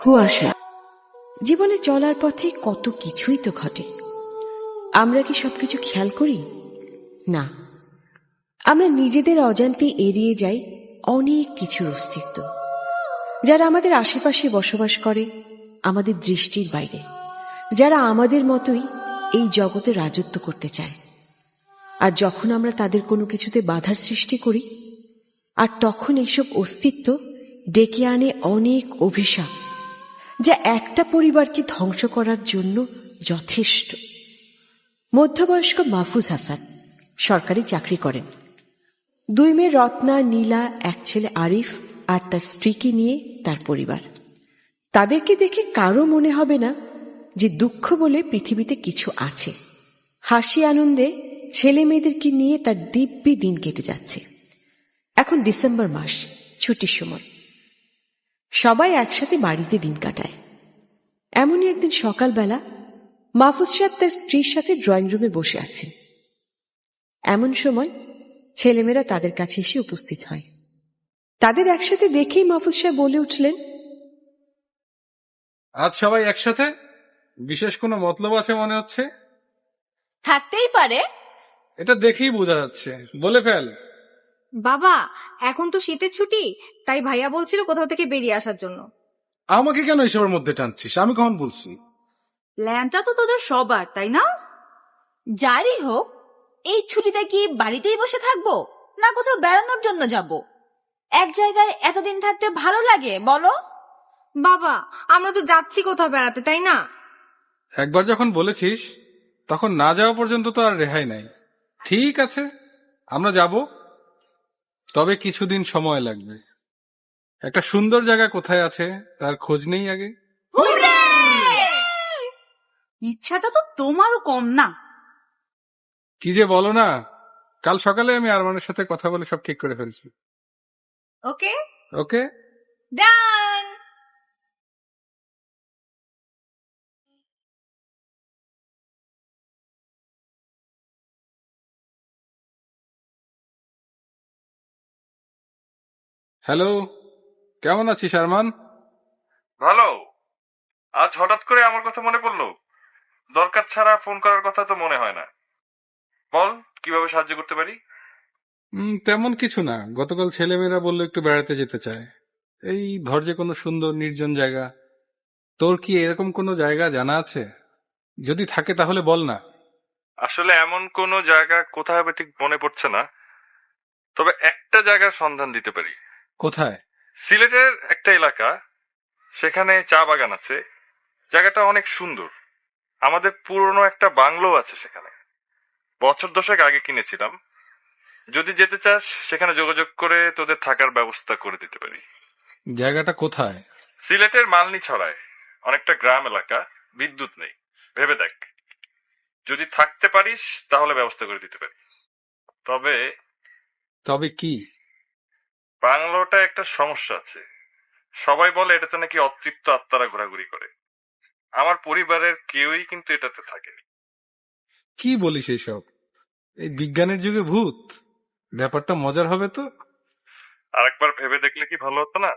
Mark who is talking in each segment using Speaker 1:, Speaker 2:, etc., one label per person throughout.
Speaker 1: কুয়াশা। জীবনে চলার পথে কত কিছুই তো ঘটে। আমরা কি সবকিছু খেয়াল করি? না, আমরা নিজেদের অজান্তে এড়িয়ে যাই অনেক কিছুর অস্তিত্ব, যারা আমাদের আশেপাশে বসবাস করে, আমাদের দৃষ্টির বাইরে, যারা আমাদের মতোই এই জগতে রাজত্ব করতে চায়। আর যখন আমরা তাদের কোনো কিছুতে বাধার সৃষ্টি করি, আর তখন এইসব অস্তিত্ব ডেকে আনে অনেক অভিশাপ, যা একটা পরিবারকে ধ্বংস করার জন্য যথেষ্ট। মধ্যবয়স্ক মাহফুজ হাসান সরকারি চাকরি করেন। 2 মেয়ে রত্না, নীলা, এক ছেলে আরিফ আর তার স্ত্রীকে নিয়ে তার পরিবার। তাদেরকে দেখে কারো মনে হবে না যে দুঃখ বলে পৃথিবীতে কিছু আছে। হাসি আনন্দে ছেলে মেয়েদেরকে নিয়ে তার দিব্যি দিন কেটে যাচ্ছে। এখন ডিসেম্বর মাস, ছুটির সময়, সবাই একসাথে বাড়িতে দিন কাটায়। এমনই একদিন সকালবেলা মাহফুজ সাহেব তার স্ত্রীর সাথে ড্রয়িং রুমে বসে আছেন। এমন সময় ছেলেমেয়েরা তাদের কাছে এসে উপস্থিত হয়। তাদের একসাথে দেখেই মাহফুজ সাহেব বলে উঠলেন,
Speaker 2: আজ সবাই একসাথে? বিশেষ কোনো মতলব আছে মনে হচ্ছে?
Speaker 3: থাকতেই পারে।
Speaker 2: এটা দেখেই বোঝা যাচ্ছে, বলে ফেল।
Speaker 3: বাবা, এখন তো শীতের ছুটি, তাই ভাইয়া বলছিল কোথাও থেকে বেরিয়ে আসার জন্য।
Speaker 2: আমাকে কেন এসবের মধ্যে টানছিস? আমি কখন বলছি?
Speaker 4: প্ল্যানটা তো তোদের সবার, তাই না?
Speaker 3: যারই হোক, এই ছুটিতে কি বাড়িতেই বসে থাকবো না কোথাও বেড়ানোর জন্য যাব? এক জায়গায় এতদিন থাকতে ভালো লাগে বলো? বাবা, আমরা তো যাচ্ছি কোথাও বেড়াতে, তাই না?
Speaker 2: একবার যখন বলেছিস তখন না যাওয়া পর্যন্ত তো আর রেহাই নাই। ঠিক আছে, আমরা যাব, তবে কিছুদিন সময় লাগবে। একটা সুন্দর জায়গা কোথায় আছে তার খোঁজ নেই আগে।
Speaker 4: ইচ্ছাটা তো তোমারও কম না।
Speaker 2: কি যে বলো না, কাল সকালে আমি আরমানের সাথে কথা বলে সব ঠিক করে ফেলছি।
Speaker 3: ওকে
Speaker 2: ওকে,
Speaker 3: ডান।
Speaker 2: হ্যালো, কেমন আছিস আরমান?
Speaker 5: ভালো। আজ হঠাৎ করে আমার কথা মনে পড়লো? দরকার ছাড়া ফোন করার কথা তো মনে হয় না। বল, কিভাবে সাহায্য করতে পারি?
Speaker 2: তেমন কিছু না, গতকাল ছেলেমেয়েরা বললো একটু বেড়াতে যেতে চায়। এই ধর যে কোনো সুন্দর নির্জন জায়গা। তোর কি এরকম কোনো জায়গা জানা আছে? যদি থাকে তাহলে বল না।
Speaker 5: আসলে এমন কোনো জায়গা কোথায় হবে ঠিক মনে পড়ছে না, তবে একটা জায়গার সন্ধান দিতে পারি।
Speaker 2: কোথায়?
Speaker 5: সিলেটের একটা এলাকা, সেখানে চা বাগান আছে। জায়গাটা অনেক সুন্দর। আমাদের পুরনো একটা বাংলো আছে সেখানে, বছর 10 আগে কিনেছিলাম। যদি যেতে চাস সেখানে যোগাযোগ করে তোদের থাকার ব্যবস্থা করে দিতে পারি।
Speaker 2: জায়গাটা কোথায়?
Speaker 5: সিলেটের মালনী ছড়ায়, অনেকটা গ্রাম এলাকা, বিদ্যুৎ নেই। ভেবে দেখ, যদি থাকতে পারিস তাহলে ব্যবস্থা করে দিতে পারি। তবে
Speaker 2: তবে কি?
Speaker 5: বাংলোটা একটা সমস্যা আছে। সবাই বলে এটাতে নাকি অতৃপ্ত আত্মারা ঘোরাঘুরি করে। আমার পরিবারের কেউই কিন্তু এটাতে থাকেনি।
Speaker 2: কি বলিস এইসব? এই বিজ্ঞানের যুগে ভূত? ব্যাপারটা মজার হবে তো।
Speaker 5: আরেকবার ভেবে দেখলে কি ভালো হতো না?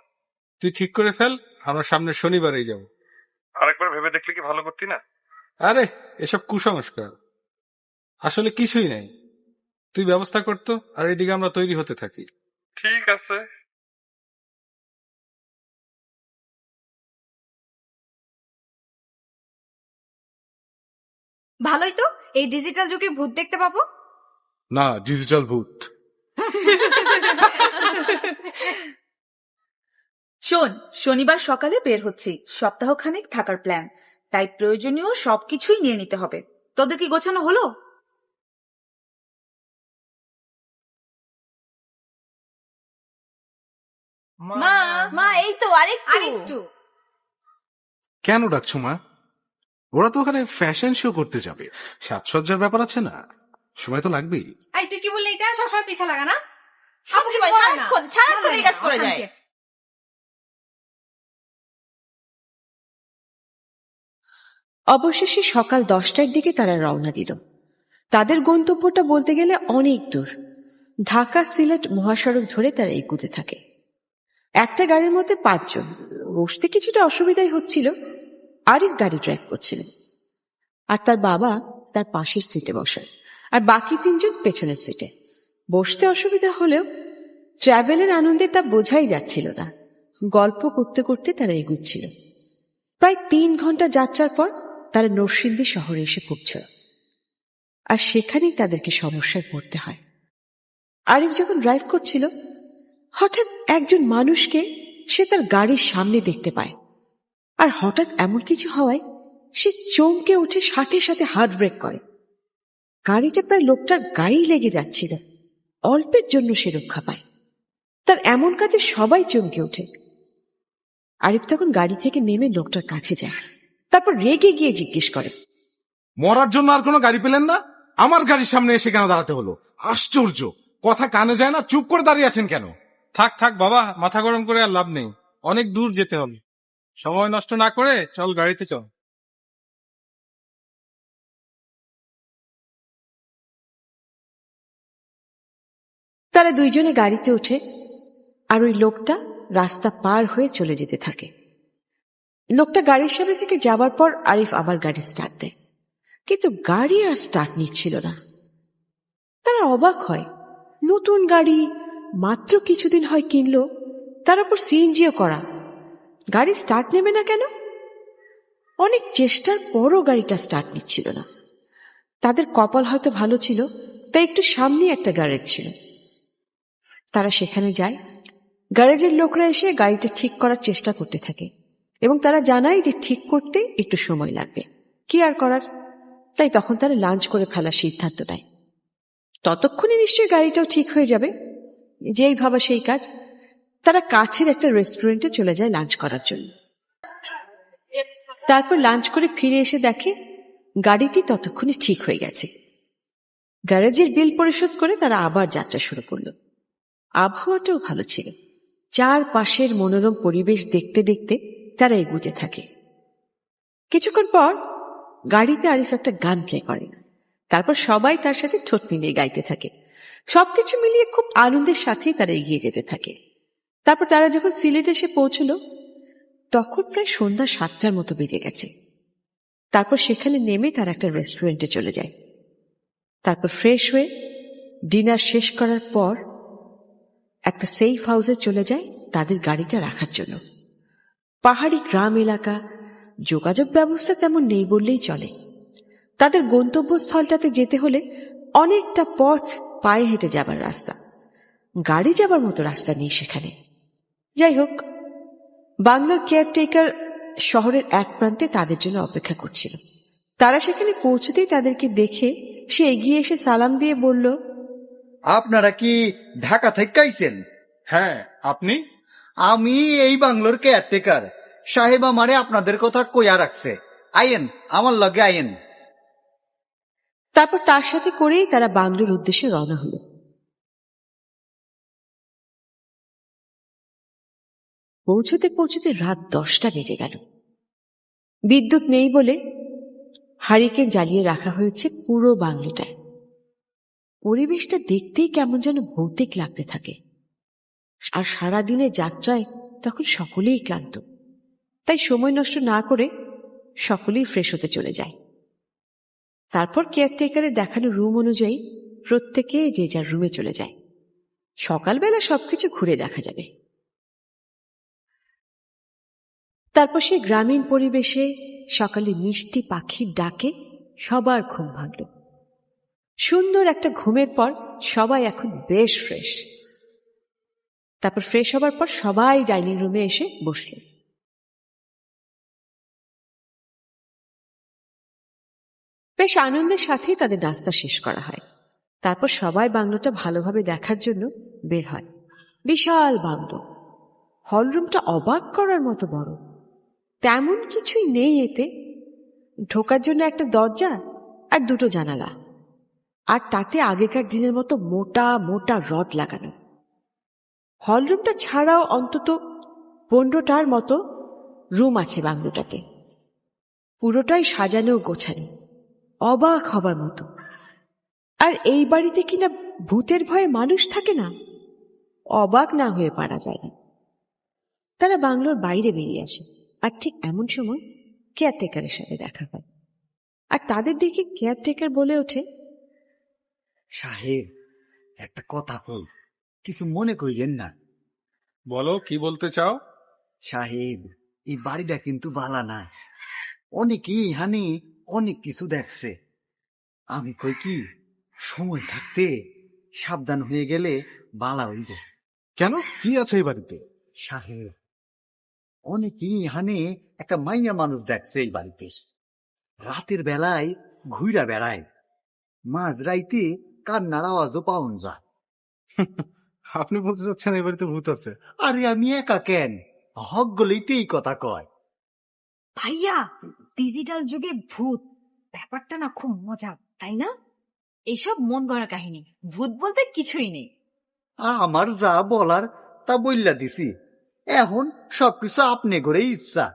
Speaker 2: তুই ঠিক করে ফেল, আমরা সামনের শনিবারেই যাব।
Speaker 5: আরেকবার ভেবে দেখলে কি ভালো করতি না?
Speaker 2: আরে এসব কুসংস্কার, আসলে কিছুই নাই। তুই ব্যবস্থা করতো, আর এদিকে আমরা তৈরি হতে থাকি।
Speaker 5: ঠিক আছে।
Speaker 3: ভালোই তো, এই ডিজিটাল যুগে ভূত দেখতে পাবো।
Speaker 2: না, ডিজিটাল ভূত।
Speaker 4: শোন, শনিবার সকালে বের হচ্ছি, সপ্তাহখানেক থাকার প্ল্যান, তাই প্রয়োজনীয় সবকিছুই নিয়ে নিতে হবে। তোদের কি গোছানো হলো?
Speaker 3: মা মা এই তো আরেকটু।
Speaker 6: কেন ডাকছো মা? ওরা তো ওখানে ফ্যাশন শো করতে যাবে, সাজসজ্জার ব্যাপার আছে না, সময় তো লাগবেই।
Speaker 3: এই তুই কি বললি? এটা সবসময় পিছা লাগা না, সবসময় সারাক্ষণ এই কাজ করে যায়।
Speaker 1: অবশেষে সকাল 10টার দিকে তারা রওনা দিল। তাদের গন্তব্যটা বলতে গেলে অনেক দূর। ঢাকা সিলেট মহাসড়ক ধরে তারা এগুতে থাকে। একটা গাড়ির মধ্যে 5 জন। বসতে কিছুটা অসুবিধাই হচ্ছিল। আরিফ গাড়ি ড্রাইভ করছিলেন, আর তার বাবা তার পাশের সিটে বসে, আর বাকি 3 জন পেছনের সিটে। বসতে অসুবিধা হলেও ট্রাভেলের আনন্দে তা বোঝাই যাচ্ছিল না। গল্প করতে করতে তারা এগুচ্ছিল। প্রায় 3 ঘন্টা যাত্রার পর তারা নরসিংদী শহরে এসে পৌঁছল, আর সেখানেই তাদেরকে সমস্যায় পড়তে হয়। আরিফ যখন ড্রাইভ করছিল, হঠাৎ একজন মানুষকে সে তার গাড়ির সামনে দেখতে পায়, আর হঠাৎ এমন কিছু হওয়ায় সে চমকে উঠে সাথে সাথে হার্ট ব্রেক করে। গাড়িটা প্রায় লোকটার গায়েই লেগে যাচ্ছিল। অল্পের জন্য সে রক্ষা পায়। তার এমন কাজে সবাই চমকে ওঠে। আরিফ তখন গাড়ি থেকে নেমে লোকটার কাছে যায়, তারপর রেগে গিয়ে জিজ্ঞেস করে,
Speaker 6: মরার জন্য আর কোনো গাড়ি পেলেন না? আমার গাড়ির সামনে এসে কেন দাঁড়াতে হলো? আশ্চর্য, কথা কানে যায় না, চুপ করে দাঁড়িয়ে আছেন কেন?
Speaker 2: থাক থাক বাবা, মাথা গরম করে আর লাভ নেই। অনেক দূর যেতে হবে। সময় নষ্ট না করে চল, গাড়িতে চল।
Speaker 1: তারা 2 জনে গাড়িতে ওঠে, আর ওই লোকটা রাস্তা পার হয়ে চলে যেতে থাকে। লোকটা গাড়ির সামনে থেকে যাবার পর আরিফ আবার গাড়ি স্টার্ট দেয়, কিন্তু গাড়ি আর স্টার্ট নিচ্ছিল না। তারা অবাক হয়, নতুন গাড়ি, মাত্র কিছুদিন হয় কিনলো, তার উপর সিএনজিও করা, গাড়ি স্টার্ট নেবে না কেন? অনেক চেষ্টার পরও গাড়িটা স্টার্ট নিচ্ছিল না। তাদের কপাল হয়তো ভালো ছিল, তাই একটু সামনে একটা গ্যারেজ ছিল। তারা সেখানে যায়। গ্যারেজের লোকরা এসে গাড়িটা ঠিক করার চেষ্টা করতে থাকে, এবং তারা জানায় যে ঠিক করতে একটু সময় লাগবে। কি আর করার, তাই তখন তারা লাঞ্চ করে ফেলার সিদ্ধান্ত নেয়। ততক্ষণে নিশ্চয়ই গাড়িটাও ঠিক হয়ে যাবে, যেই ভাবা সেই কাজ। তারা কাছের একটা রেস্টুরেন্টে চলে যায় লাঞ্চ করার জন্য। তারপর লাঞ্চ করে ফিরে এসে দেখে গাড়িটি ততক্ষণে ঠিক হয়ে গেছে। গ্যারেজের বিল পরিশোধ করে তারা আবার যাত্রা শুরু করলো। আবহাওয়াটাও ভালো ছিল। চারপাশের মনোরম পরিবেশ দেখতে দেখতে তারা এগুতে থাকে। কিছুক্ষণ পর গাড়িতে আরিফ একটা গান প্লে করে, তারপর সবাই তার সাথে ঠোঁট মিলিয়ে গাইতে থাকে। সবকিছু মিলিয়ে খুব আনন্দের সাথেই তারা এগিয়ে যেতে থাকে। তারপর তারা যখন সিলেট এসে পৌঁছল, তখন প্রায় সন্ধ্যা 7টার মতো বেজে গেছে। তারপর সেখানে নেমে তারা একটা রেস্টুরেন্টে চলে যায়। তারপর ফ্রেশ হয়ে ডিনার শেষ করার পর একটা সেফ হাউসে চলে যায় তাদের গাড়িটা রাখার জন্য। পাহাড়ি গ্রাম এলাকা, যোগাযোগ ব্যবস্থা তেমন নেই বললেই চলে। তাদের গন্তব্যস্থলটাতে যেতে হলে অনেকটা পথ পায়ে হেঁটে যাবার রাস্তা, গাড়ি যাবার মতো রাস্তা নেই সেখানে। যাই হোক, বাংলোর কেয়ারটেকার শহরের এক প্রান্তে তাদের জন্য অপেক্ষা করছিল। তারা সেখানে পৌঁছতেই তাদেরকে দেখে সে এগিয়ে এসে সালাম দিয়ে বলল,
Speaker 7: আপনারা কি ঢাকা থেকে আইছেন?
Speaker 2: হ্যাঁ, আপনি?
Speaker 7: আমি এই বাংলোর কেয়ারটেকার সাহেব, আমারে আপনাদের কথা কইয়া রাখছে, আইয়েন, আমার লগে আইয়েন।
Speaker 1: তারপর তার সাথে করেই তারা বাংলোর উদ্দেশ্যে রওনা হলো। পৌঁছতে পৌঁছতে রাত 10টা বেজে গেল। বিদ্যুৎ নেই বলে হারিকেন জ্বালিয়ে রাখা হয়েছে পুরো বাংলোটায়। পরিবেশটা দেখতেই কেমন যেন ভৌতিক লাগতে থাকে। আর সারাদিনের যাত্রায় তখন সকলেই ক্লান্ত, তাই সময় নষ্ট না করে সকলেই ফ্রেশ হতে চলে যায়। তারপর কেয়ারটেকারের দেখানো রুম অনুযায়ী প্রত্যেকে যে যার রুমে চলে যায়। সকালবেলা সবকিছু ঘুরে দেখা যাবে। তারপর সে গ্রামীণ পরিবেশে সকালে মিষ্টি পাখির ডাকে সবার ঘুম ভাঙল। সুন্দর একটা ঘুমের পর সবাই এখন বেশ ফ্রেশ। তারপর ফ্রেশ হবার পর সবাই ডাইনিং রুমে এসে বসল। বেশ আনন্দের সাথেই তাদের নাস্তা শেষ করা হয়। তারপর সবাই বাংলোটা ভালোভাবে দেখার জন্য বের হয়। বিশাল বাংলো, হলরুমটা অবাক করার মতো বড়। তেমন কিছুই নেই এতে, ঢোকার জন্য একটা দরজা আর 2টো জানালা, আর তাতে আগেকার দিনের মতো মোটা মোটা রড লাগানো। হলরুমটা ছাড়াও অন্তত 15টার মতো রুম আছে বাংলোটাতে। পুরোটাই সাজানো গোছানো, অবাক হবার মতো। আর এই বাড়িতে কিনা ভূতের ভয়ে মানুষ থাকে না, অবাক না হয়ে পারা যায় না। তারা বাংলোর বাইরে বেরিয়ে আসে, আর ঠিক এমন সময় কেয়ারটেকারের সাথে দেখা হয়। আর তাদের দেখে কেয়ারটেকার বলে ওঠে,
Speaker 7: সাহেব, একটা কথা কই, কিছু মনে করিলেন না।
Speaker 2: বলো, কি বলতে চাও?
Speaker 7: সাহেব, এই বাড়িটা কিন্তু বালা না। অনেকেই ইহানে অনেক কিছু দেখছে। আমি কই কি, সময় থাকতে সাবধান হয়ে গেলে বালা হইব।
Speaker 6: কেন, কি আছে এই বাড়িতে?
Speaker 7: সাহেব, অনেকেই ইহানে একটা মাইয়া মানুষ দেখছে এই বাড়িতে। রাতের বেলায় ঘুইরা বেড়ায়, মাঝ রাইতে কান্নার আওয়াজও পাওন যায়।
Speaker 6: আপনি বলতে চাচ্ছেন এই বাড়িতে ভূত আছে?
Speaker 7: আরে আমি একা কেন, হক গলেই তো এই কথা কয়।
Speaker 3: ভাইয়া, ডিজিটাল যুগে ভূত ব্যাপারটা না খুব মজা, তাই না? এইসব মন গড়া কাহিনী, ভূত বলতে কিছুই নেই।
Speaker 7: আমার যা বলার তা বইল্লা দিছি, এখন সবকিছু আপনি ঘরেই ইচ্ছা।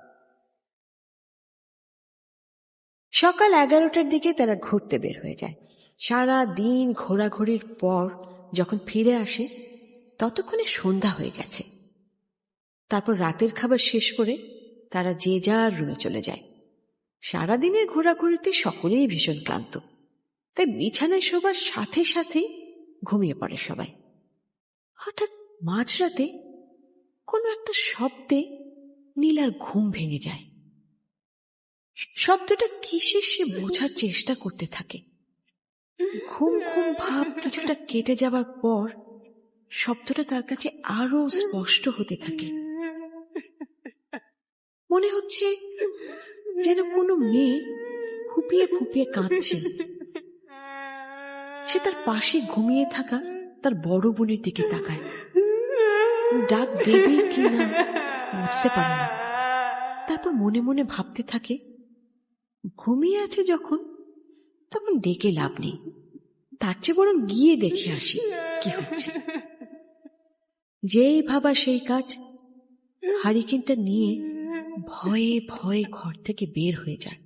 Speaker 1: সকাল 11টার দিকে তারা ঘুরতে বের হয়ে যায়। সারা দিন ঘোরাঘুরির পর যখন ফিরে আসে ততক্ষণে সন্ধ্যা হয়ে গেছে। তারপর রাতের খাবার শেষ করে তারা যে যার রুমে চলে যায়। সারাদিনের ঘোরাঘুরিতে সকলেই ভীষণ ক্লান্ত, তাই বিছানায় শোবার সাথে সাথেই ঘুমিয়ে পড়ে সবাই। হঠাৎ মাঝরাতে কোনো একটা শব্দে নীলার ঘুম ভেঙে যায়। শব্দটা কিসের সে বোঝার চেষ্টা করতে থাকে। ঘুম ঘুম ভাব কিছুটা কেটে যাবার পর শব্দটা তার কাছে আরো স্পষ্ট হতে থাকে। মনে হচ্ছে যেন কোনো মেয়ে ফুপিয়ে ফুপিয়ে কাঁদছে। সে তার পাশে ঘুমিয়ে থাকা তার বড় বোনের দিকে তাকায়। ডাক দেবে কিনা বুঝতে পারে না। তারপর মনে মনে ভাবতে থাকে, ঘুমিয়ে আছে যখন, তখন ডেকে লাভ নেই, তার চেয়ে বরং গিয়ে দেখে আসি কি হচ্ছে। যেই ভাবা সেই কাজ, হারিকেনটা নিয়ে ভয়ে ভয়ে ঘর থেকে বের হয়ে যায়।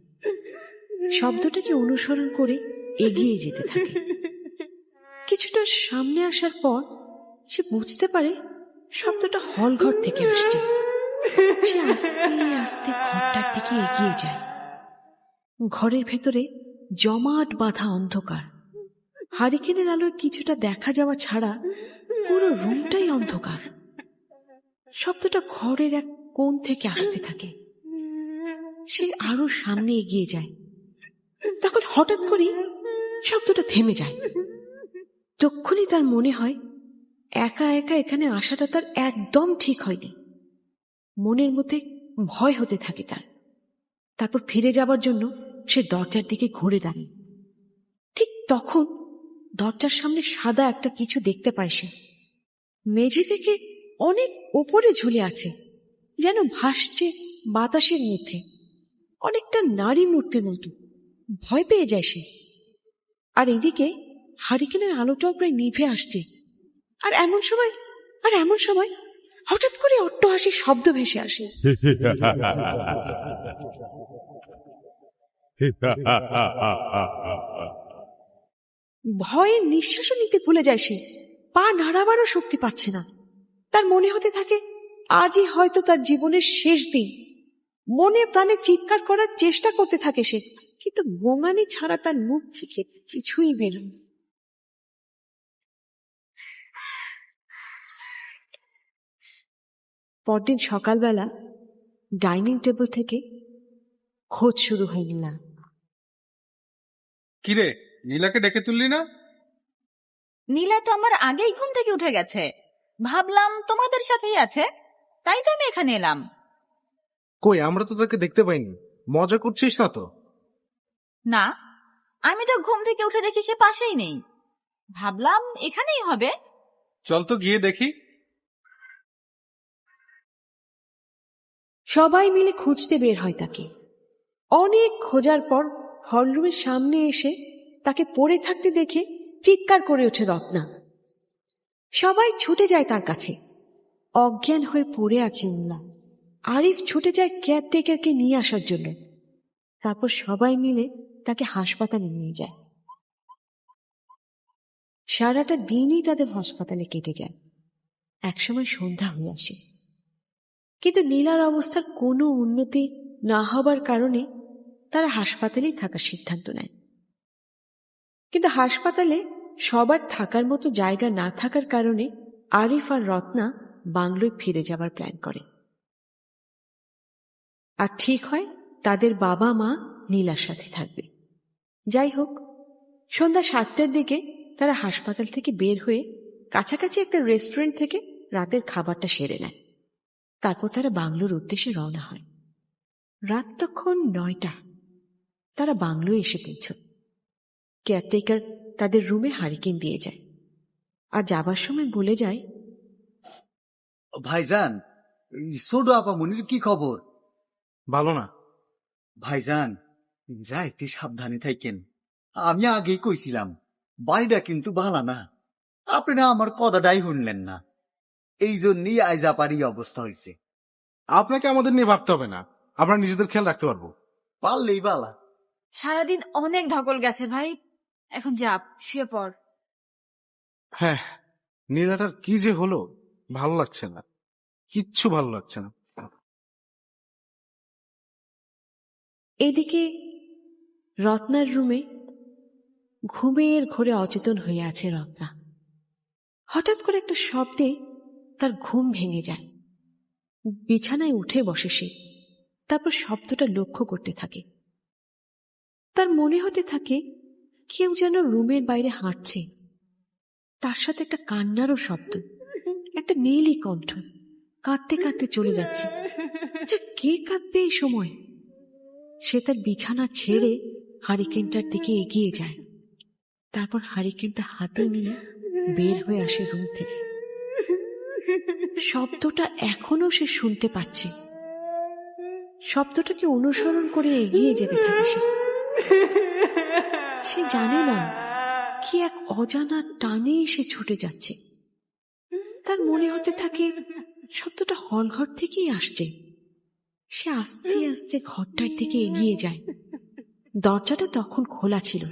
Speaker 1: শব্দটাকে অনুসরণ করে এগিয়ে যেতে থাকে। কিছুটা সামনে আসার পর সে বুঝতে পারে শব্দটা হল ঘর থেকে আসছে। সে আস্তে আস্তে ঘরটার দিকে এগিয়ে যায়। ঘরের ভেতরে জমাট বাঁধা অন্ধকার। হারিকেনের আলোয় কিছুটা দেখা যাওয়া ছাড়া পুরো রুমটাই অন্ধকার। শব্দটা ঘরের এক কোণ থেকে আসতে থাকে। সে আরো সামনে এগিয়ে যায়। তখন হঠাৎ করে শব্দটা থেমে যায়। তক্ষুনি তার মনে হয় একা একা এখানে আসাটা তার একদম ঠিক হয়নি। মনের মধ্যে ভয় হতে থাকে তার। তারপর ফিরে যাবার জন্য সে দরজার দিকে ঘুরে দাঁড়ায়। ঠিক তখন দরজার সামনে সাদা একটা কিছু দেখতে পায় সে। মেঝে থেকে অনেক ওপরে ঝুলে আছে, যেন ভাসছে বাতাসের মধ্যে, অনেকটা নারী মূর্তির মতো। ভয় পেয়ে যায় সে। আর এদিকে হারিকেনের আলোটাও প্রায় নিভে আসছে। আর এমন সময় হঠাৎ করে অট্টহাসির শব্দ ভেসে আসে। ভয়ে নিঃশ্বাসও নিতে ভুলে যায় সে। পা নাড়াবারও শক্তি পাচ্ছে না। তার মনে হতে থাকে আজই হয়তো তার জীবনের শেষ দিন। মনে প্রাণে চিৎকার করার চেষ্টা করতে থাকে সে, কিন্তু গোঙানি ছাড়া তার মুখ থেকে কিছুই বেরোয় না। পরদিন সকালবেলা ডাইনিং টেবিল থেকে খোঁজ শুরু হয়ে গেল।
Speaker 2: কিরে, নীলাকে ডেকে তুললি না?
Speaker 3: নীলা তো আমার আগেই ঘুম থেকে উঠে গেছে। ভাবলাম তোমাদের সাথেই আছে, তাই তো আমি এখানে এলাম।
Speaker 6: কই, আমরা তো তাকে দেখতে পাইনি। মজা করছিস না তো?
Speaker 3: না, আমি তো ঘুম থেকে উঠে দেখি সে পাশেই নেই। ভাবলাম এখানেই হবে।
Speaker 2: চল তো গিয়ে দেখি।
Speaker 1: সবাই মিলে খুঁজতে বের হয় তাকে। অনেক খোঁজার পর হলরুমের সামনে এসে তাকে পড়ে থাকতে দেখে চিৎকার করে ওঠে রত্না। সবাই ছুটে যায় তার কাছে। অজ্ঞান হয়ে পড়ে আছে নীলা। আরিফ ছুটে যায় কেয়ারটেকারকে নিয়ে আসার জন্য। তারপর সবাই মিলে তাকে হাসপাতালে নিয়ে যায়। সারাটা দিনই তাদের হাসপাতালে কেটে যায়। একসময় সন্ধ্যা হয়ে আসে। কিন্তু নীলার অবস্থার কোনো উন্নতি না হবার কারণে তারা হাসপাতালেই থাকার সিদ্ধান্ত নেয়। কিন্তু হাসপাতালে সবার থাকার মতো জায়গা না থাকার কারণে আরিফ আর রত্না বাংলোয় ফিরে যাবার প্ল্যান করে। আর ঠিক হয় তাদের বাবা মা নীলার সাথে থাকবে। যাই হোক, সন্ধ্যা 7টার দিকে তারা হাসপাতাল থেকে বের হয়ে কাছাকাছি একটা রেস্টুরেন্ট থেকে রাতের খাবারটা সেরে নেয়। তারপর তারা বাংলোর উদ্দেশ্যে রওনা হয়। রাত তখন 9টা। তারা বাংলোয় এসে পৌঁছয়। কেয়ারটেকার তাদের রুমে হারিকেন দিয়ে যায় আর যাবার সময় বলে যায়,
Speaker 7: ভাইজান, এই ছোট আপামনির কি খবর?
Speaker 6: ভালো না।
Speaker 7: ভাইজান, রাইতে সাবধানে থাকেন। আমি আগেই কইছিলাম বাড়িটা কিন্তু ভালো না। আপনারা আমার কথাটাই শুনলেন না, এই জন্যই আজ আপার এই অবস্থা হয়েছে।
Speaker 6: আপনাকে আমাদের নিয়ে ভাবতে হবে না, আমরা নিজেদের খেয়াল রাখতে পারবো।
Speaker 7: পারলেই বালা।
Speaker 3: সারাদিন অনেক ধকল গেছে ভাই, এখন যাপ, শুয়ে পড়।
Speaker 6: হ্যাঁ, নীলাটার কি যে হলো, ভালো লাগছে না, কিচ্ছু ভালো লাগছে না।
Speaker 1: এদিকে রত্নার রুমে ঘুমের ঘোরে অচেতন হয়ে আছে রত্না। হঠাৎ করে একটা শব্দে তার ঘুম ভেঙে যায়। বিছানায় উঠে বসে সে। তারপর শব্দটা লক্ষ্য করতে থাকে। তার মনে হতে থাকে কেউ যেন রুমের বাইরে হাঁটছে। তার সাথে একটা কান্নারও শব্দ, একটা নীলি কণ্ঠ কাঁদতে কাঁদতে চলে যাচ্ছে। আচ্ছা, কে কাঁদবে এই সময়? সে তার বিছানা ছেড়ে হারিকেনটার দিকে এগিয়ে যায়। তারপর হারিকেনটা হাতে নিয়ে বের হয়ে আসে রুম থেকে। শব্দটা এখনো সে শুনতে পাচ্ছে। শব্দটাকে অনুসরণ করে এগিয়ে যেতে থাকে সে। সে জানে না কি এক অজানা টানে সে ছুটে যাচ্ছে। তার মনে হতে থাকে শব্দটা হলঘর থেকেই আসছে। সে আস্তে আস্তে ঘরটার দিকে এগিয়ে যায়। দরজাটা তখন খোলা ছিল।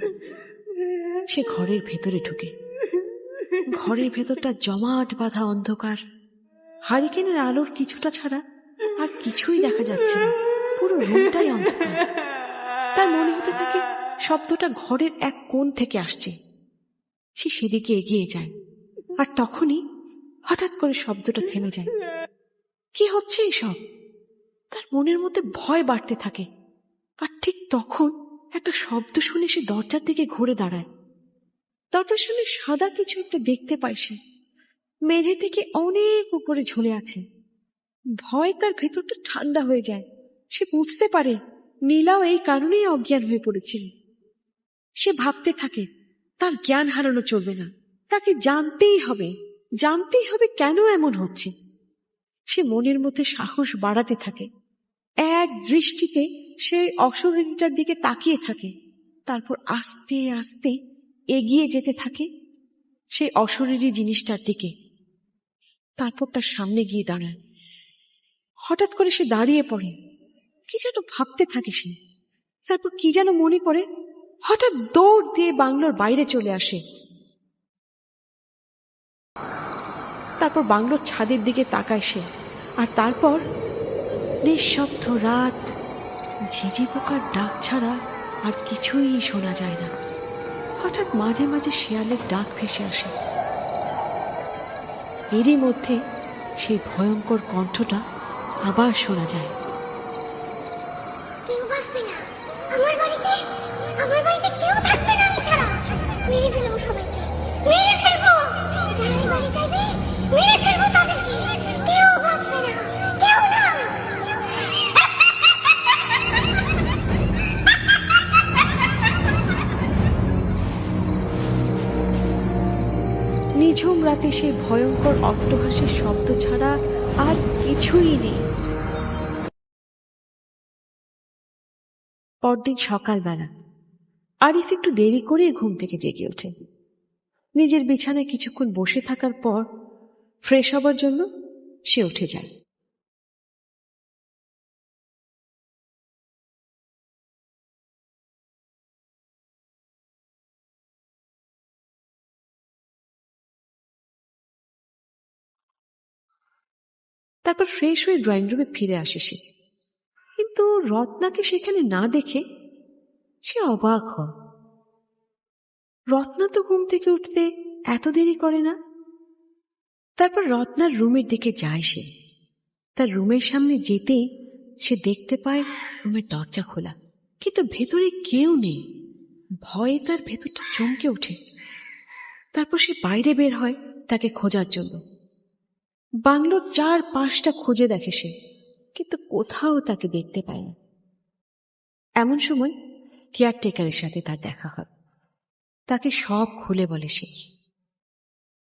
Speaker 1: সে ঘরের ভেতরে ঢুকে। ঘরের ভেতরটা জমাট বাঁধা অন্ধকার। হারিকেনের আলোর কিছুটা ছাড়া আর কিছুই দেখা যাচ্ছে না। পুরো রুমটাই অন্ধকার। তার মনে হতে থাকে শব্দটা ঘরের এক কোণ থেকে আসছে। সে সেদিকে এগিয়ে যায়। আর তখনই হঠাৎ করে শব্দটা থেমে যায়। কি হচ্ছে এসব? তার মনের মধ্যে ভয় বাড়তে থাকে। আর ঠিক তখন একটা শব্দ শুনে সে দরজার দিকে ঘুরে দাঁড়ায়। দরজার সামনে সাদা কিছু একটা দেখতে পায় সে। মেঝে থেকে অনেক উপরে ঝুলে আছে। ভয় তার ভেতরটা ঠান্ডা হয়ে যায়। সে বুঝতে পারে নীলাও এই কারণেই অজ্ঞান হয়ে পড়েছিল। সে ভাবতে থাকে তার জ্ঞান হারানো চলবে না, তাকে জানতেই হবে, জানতেই হবে কেন এমন হচ্ছে। সে মনের মধ্যে সাহস বাড়াতে থাকে। এক দৃষ্টিতে সে অশরীরটার দিকে তাকিয়ে থাকে। তারপর আস্তে আস্তে এগিয়ে যেতে থাকে সেই অশরীরী জিনিসটার দিকে। তারপর তার সামনে গিয়ে দাঁড়ায়। হঠাৎ করে সে দাঁড়িয়ে পড়ে। কি যেন ভাবতে থাকে সে। তারপর কি যেন মনে করে হঠাৎ দৌড় দিয়ে বাংলোর বাইরে চলে আসে। তারপর বাংলোর ছাদের দিকে তাকায় সে। আর তারপর নিঃশব্দ রাত, ঝিঝি পোকার ডাক ছাড়া আর কিছুই শোনা যায় না। হঠাৎ মাঝে মাঝে শেয়ালের ডাক ভেসে আসে। এরই মধ্যে সেই ভয়ঙ্কর কণ্ঠটা আবার শোনা যায়।
Speaker 8: কেউ বাঁচবে না আমার বাড়িতে, আমার বাড়িতে কেউ থাকবে না আমি ছাড়া। মেরে ফেলবো সবাইকে, মেরে ফেলবো। যারা এই বাড়ি যাবে মেরে ফেলবো তাদেরকে। কেউ বাঁচবে না, কেউ না।
Speaker 1: নিঝুম রাতে সেই ভয়ঙ্কর অট্টহাসির শব্দ ছাড়া আর কিছুই নেই। পরদিন সকালবেলা আরিফ একটু দেরি করে ঘুম থেকে জেগে ওঠে। নিজের বিছানায় কিছুক্ষণ বসে থাকার পর ফ্রেশ হবার জন্য সে উঠে যায়। তারপর ফ্রেশ হয়ে ড্রয়িং রুমে ফিরে আসে সে। কিন্তু রত্নাকে সেখানে না দেখে সে অবাক হয়। রত্না তো ঘুম থেকে উঠতে এত দেরি করে না। তারপর রত্নার রুমের দিকে যায় সে। তার রুমের সামনে যেতেই সে দেখতে পায় রুমের দরজা খোলা, কিন্তু ভেতরে কেউ নেই। ভয়ে তার ভেতরটা চমকে ওঠে। তারপর সে বাইরে বের হয় তাকে খোঁজার জন্য। বাংলোর 4-5টা খুঁজে দেখে সে, কিন্তু কোথাও তাকে দেখতে পায় না। এমন সময় কেয়ারটেকারের সাথে তার দেখা হয়। তাকে সব খুলে বলে সে।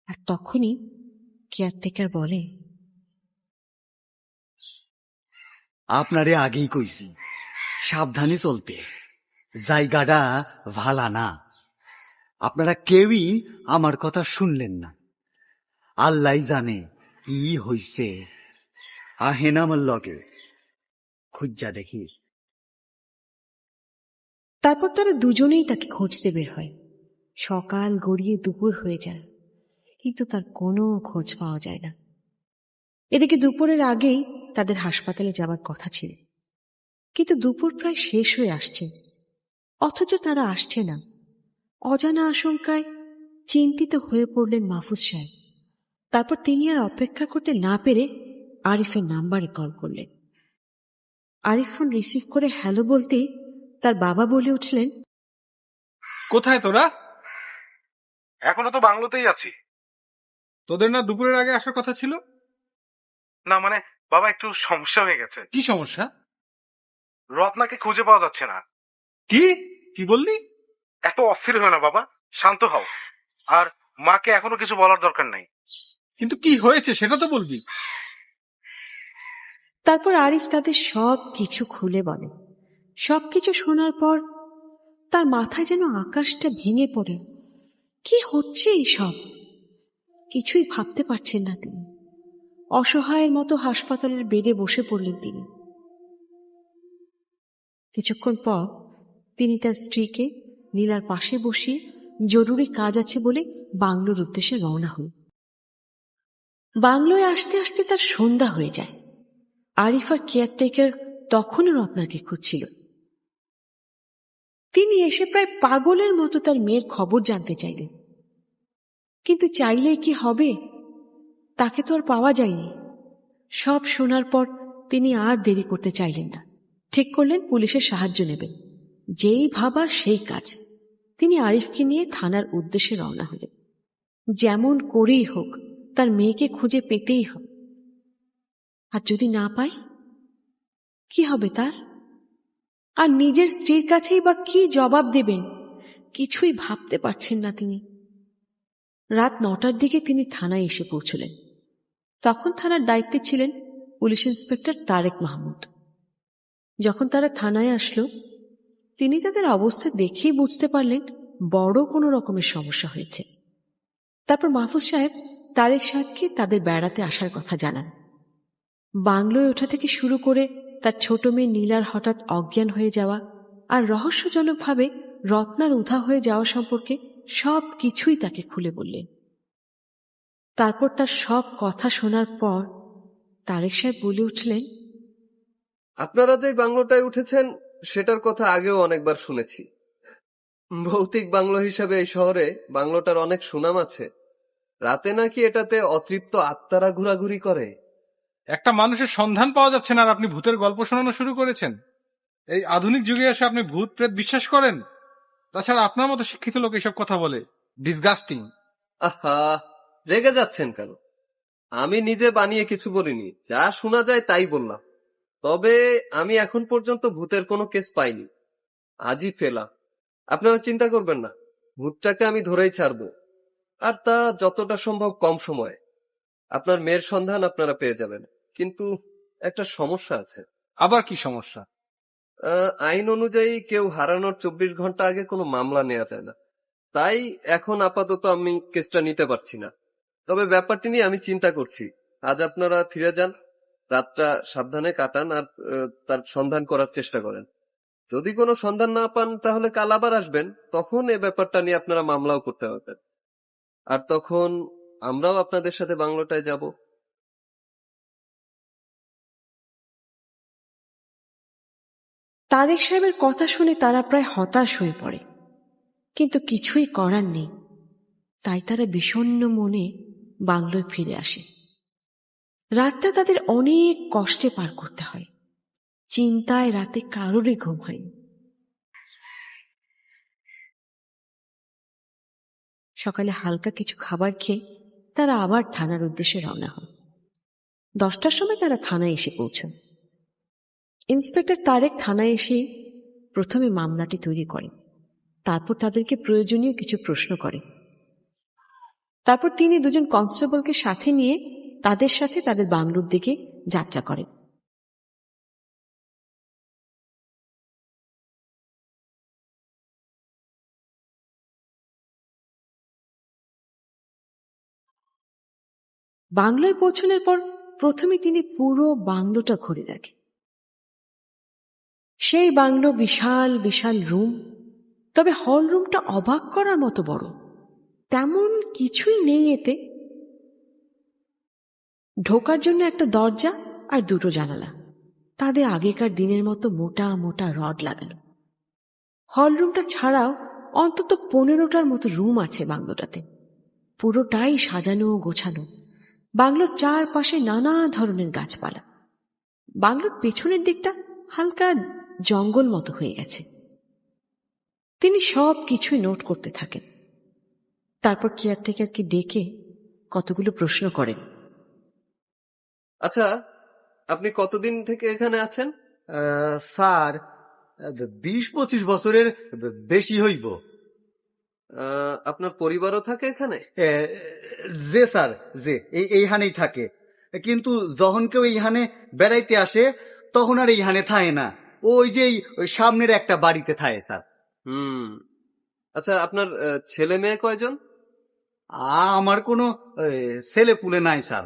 Speaker 1: আর তখনই কেয়ারটেকার বলে,
Speaker 7: আপনারে আগেই কইছি সাবধানে চলতে, জায়গাটা ভালা না। আপনারা কেউই আমার কথা শুনলেন না। আল্লাহ জানে কি হইছে। আহেন আমার লগে, খুঁজা দেখি।
Speaker 1: তারপর তারা দুজনেই তাকে খুঁজতে বের হয়। সকাল গড়িয়ে দুপুর হয়ে যায়, কিন্তু তার কোনো খোঁজ পাওয়া যায় না। এদিকে দুপুরের আগেই তাদের হাসপাতালে যাবার কথা ছিল, কিন্তু দুপুর প্রায় শেষ হয়ে আসছে, অথচ তারা আসছে না। অজানা আশঙ্কায় চিন্তিত হয়ে পড়লেন মাহফুজ সাহেব। তারপর তিনি আর অপেক্ষা করতে না পেরে আরিফের নাম্বারে কল করলেন। আরিফ ফোন রিসিভ করে হ্যালো বলতেই তার বাবা বলে উঠলেন,
Speaker 2: কোথায় তোরা?
Speaker 9: এখনো তো বাংলোতেই আছি।
Speaker 2: তোদের না দুপুরের আগে আসার কথা ছিল?
Speaker 9: না মানে বাবা, একটু সমস্যা হয়ে গেছে।
Speaker 2: কি সমস্যা?
Speaker 9: রত্নাকে খুঁজে পাওয়া যাচ্ছে না।
Speaker 2: কি কি বললি?
Speaker 9: এত অস্থির হয় না বাবা, শান্ত হও। আর মাকে এখনো কিছু বলার দরকার নাই।
Speaker 2: কিন্তু কি হয়েছে সেটা তো বলবি।
Speaker 1: তারপর আরিফ তাদের সব কিছু খুলে বলে। সবকিছু শোনার পর তার মাথায় যেন আকাশটা ভেঙে পড়ে। কি হচ্ছে এই সব? কিছুই ভাবতে পারছেন না তিনি। অসহায়ের মতো হাসপাতালের বেডে বসে পড়লেন তিনি। কিছুক্ষণ পর তিনি তার স্ত্রীকে নীলার পাশে বসিয়ে জরুরি কাজ আছে বলে বাংলোর উদ্দেশ্যে রওনা হন। বাংলোয় আসতে আসতে তার সন্ধ্যা হয়ে যায়। আরিফ আর কেয়ারটেকার তখনও রত্নাকে খুঁজছিল। তিনি এসে প্রায় পাগলের মতো তার মেয়ের খবর জানতে চাইলেন, কিন্তু চাইলেই কি হবে? তাকে তো আর পাওয়া যায়নি। সব শোনার পর তিনি আর দেরি করতে চাইলেন না। ঠিক করলেন পুলিশের সাহায্য নেবেন। যেই ভাবা সেই কাজ। তিনি আরিফকে নিয়ে থানার উদ্দেশ্যে রওনা হলেন। যেমন করেই হোক তার মেয়েকে খুঁজে পেতেই হবে। আর যদি না পায় কি হবে তার? আর নিজের স্ত্রীর কাছেই বা কি জবাব দেবেন? কিছুই ভাবতে পারছেন না তিনি। রাত 9টার দিকে তিনি থানায় এসে পৌঁছলেন। তখন থানার দায়িত্বে ছিলেন পুলিশ ইন্সপেক্টর তারেক মাহমুদ। যখন তারা থানায় আসলো, তিনি তাদের অবস্থা দেখেই বুঝতে পারলেন বড় কোনো রকমের সমস্যা হয়েছে। তারপর মাহফুজ সাহেব তারেক সাহেবকে তাদের বেড়াতে আসার কথা জানান। বাংলোয় ওঠা থেকে শুরু করে তার ছোট মেয়ে নীলার হঠাৎ অজ্ঞান হয়ে যাওয়া আর রহস্যজনকভাবে রত্নার উধাও হয়ে যাওয়া সম্পর্কে সব কিছুই তাকে খুলে বললেন। তারপর তার সব কথা শোনার পর তারেক সাহেব বলে উঠলেন,
Speaker 10: আপনারা যে বাংলোটায় উঠেছেন সেটার কথা আগেও অনেকবার শুনেছি। ভৌতিক বাংলো হিসাবে এই শহরে বাংলোটার অনেক সুনাম আছে। রাতে নাকি এটাতে অতৃপ্ত আত্মারা ঘোরাঘুরি করে।
Speaker 2: একটা মানুষের সন্ধান পাওয়া যাচ্ছে না আর আপনি ভূতের গল্প শোনানো শুরু করেছেন? এই আধুনিক যুগে এসে আপনি ভূত প্রেত বিশ্বাস করেন? তাছাড়া আপনার মতো শিক্ষিত লোক এসব কথা বলে। ডিসগাস্টিং।
Speaker 10: আহা, রেগে যাচ্ছেন কেন? আমি নিজে বানিয়ে কিছু বলিনি, যা শোনা যায় তাই বললাম। তবে আমি এখন পর্যন্ত ভূতের কোনো কেস পাইনি। আজই পেলাম। আপনারা চিন্তা করবেন না, ভূতটাকে আমি ধরেই ছাড়বো, আর তা যতটা সম্ভব কম সময়ে। আপনার মেয়ের সন্ধান আপনারা পেয়ে যাবেন, কিন্তু একটা সমস্যা আছে।
Speaker 2: আবার কি সমস্যা?
Speaker 10: আইন অনুযায়ী কেউ হারানোর 24 ঘন্টা আগে কোনো মামলা নেওয়া যায় না। তাই এখন আপাতত আমি কেসটা নিতে পারছি না। তবে ব্যাপারটি নিয়ে আমি চিন্তা করছি। আজ আপনারা ফিরে যান, রাতটা সাবধানে কাটান আর তার সন্ধান করার চেষ্টা করেন। যদি কোনো সন্ধান না পান তাহলে কাল আবার আসবেন, তখন এ ব্যাপারটা নিয়ে আপনারা মামলাও করতে পারবেন। আর তখন আমরাও আপনাদের সাথে বাংলোটায় যাব।
Speaker 1: তারেক সাহেবের কথা শুনে তারা প্রায় হতাশ হয়ে পড়ে, কিন্তু কিছুই করার নেই। তাই তারা বিষণ্ণ মনে বাংলোয় ফিরে আসে। রাতটা তাদের অনেক কষ্টে পার করতে হয়। চিন্তায় রাতে কারোরই ঘুম হয়নি। সকালে হালকা কিছু খাবার খেয়ে তারা আবার থানার উদ্দেশ্যে রওনা হন। 10টার সময় তারা থানায় এসে পৌঁছন। ইন্সপেক্টর তারেক থানায় এসে প্রথমে মামলাটি তৈরি করেন। তারপর তাদেরকে প্রয়োজনীয় কিছু প্রশ্ন করেন। তারপর তিনি দুজন কনস্টেবলকে সাথে নিয়ে তাদের সাথে তাদের বাংলোর দিকে যাত্রা করেন। বাংলোয় পৌঁছানোর পর প্রথমে তিনি পুরো বাংলোটা ঘুরে দেখেন। সেই বাংলো বিশাল বিশাল রুম, তবে হল রুমটা অবাক করার মতো বড়। তেমন কিছুই নেই এতে। ঢোকার জন্য একটা দরজা আর দুটো জানালা, তাদের আগেকার দিনের মতো মোটা মোটা রড লাগানো। হল রুমটা ছাড়াও অন্তত 15টার মতো রুম আছে বাংলোটাতে। পুরোটাই সাজানো গোছানো। বাংলোর চারপাশে নানা ধরনের গাছপালা। বাংলোর পেছনের দিকটা হালকা জঙ্গল মতো হয়ে গেছে। তিনি সব কিছুই নোট করতে থাকেন। তারপর কেয়ারটেকারকে ডেকে কতগুলো প্রশ্ন করেন।
Speaker 10: আচ্ছা, আপনি কতদিন থেকে এখানে আছেন?
Speaker 7: স্যার 20-25 বছরের বেশি হইব।
Speaker 10: আপনার পরিবারও থাকে এখানে?
Speaker 7: যে স্যার, যে এইখানেই থাকে, কিন্তু যখন কেউ এইখানে বেড়াইতে আসে তখন আর এইখানে থাকে না। ওই যে ওই সামনের একটা বাড়িতে থাকে স্যার।
Speaker 10: আচ্ছা, আপনার ছেলে মেয়ে কয়জন?
Speaker 7: আমার কোনো ছেলে পুলে নাই স্যার।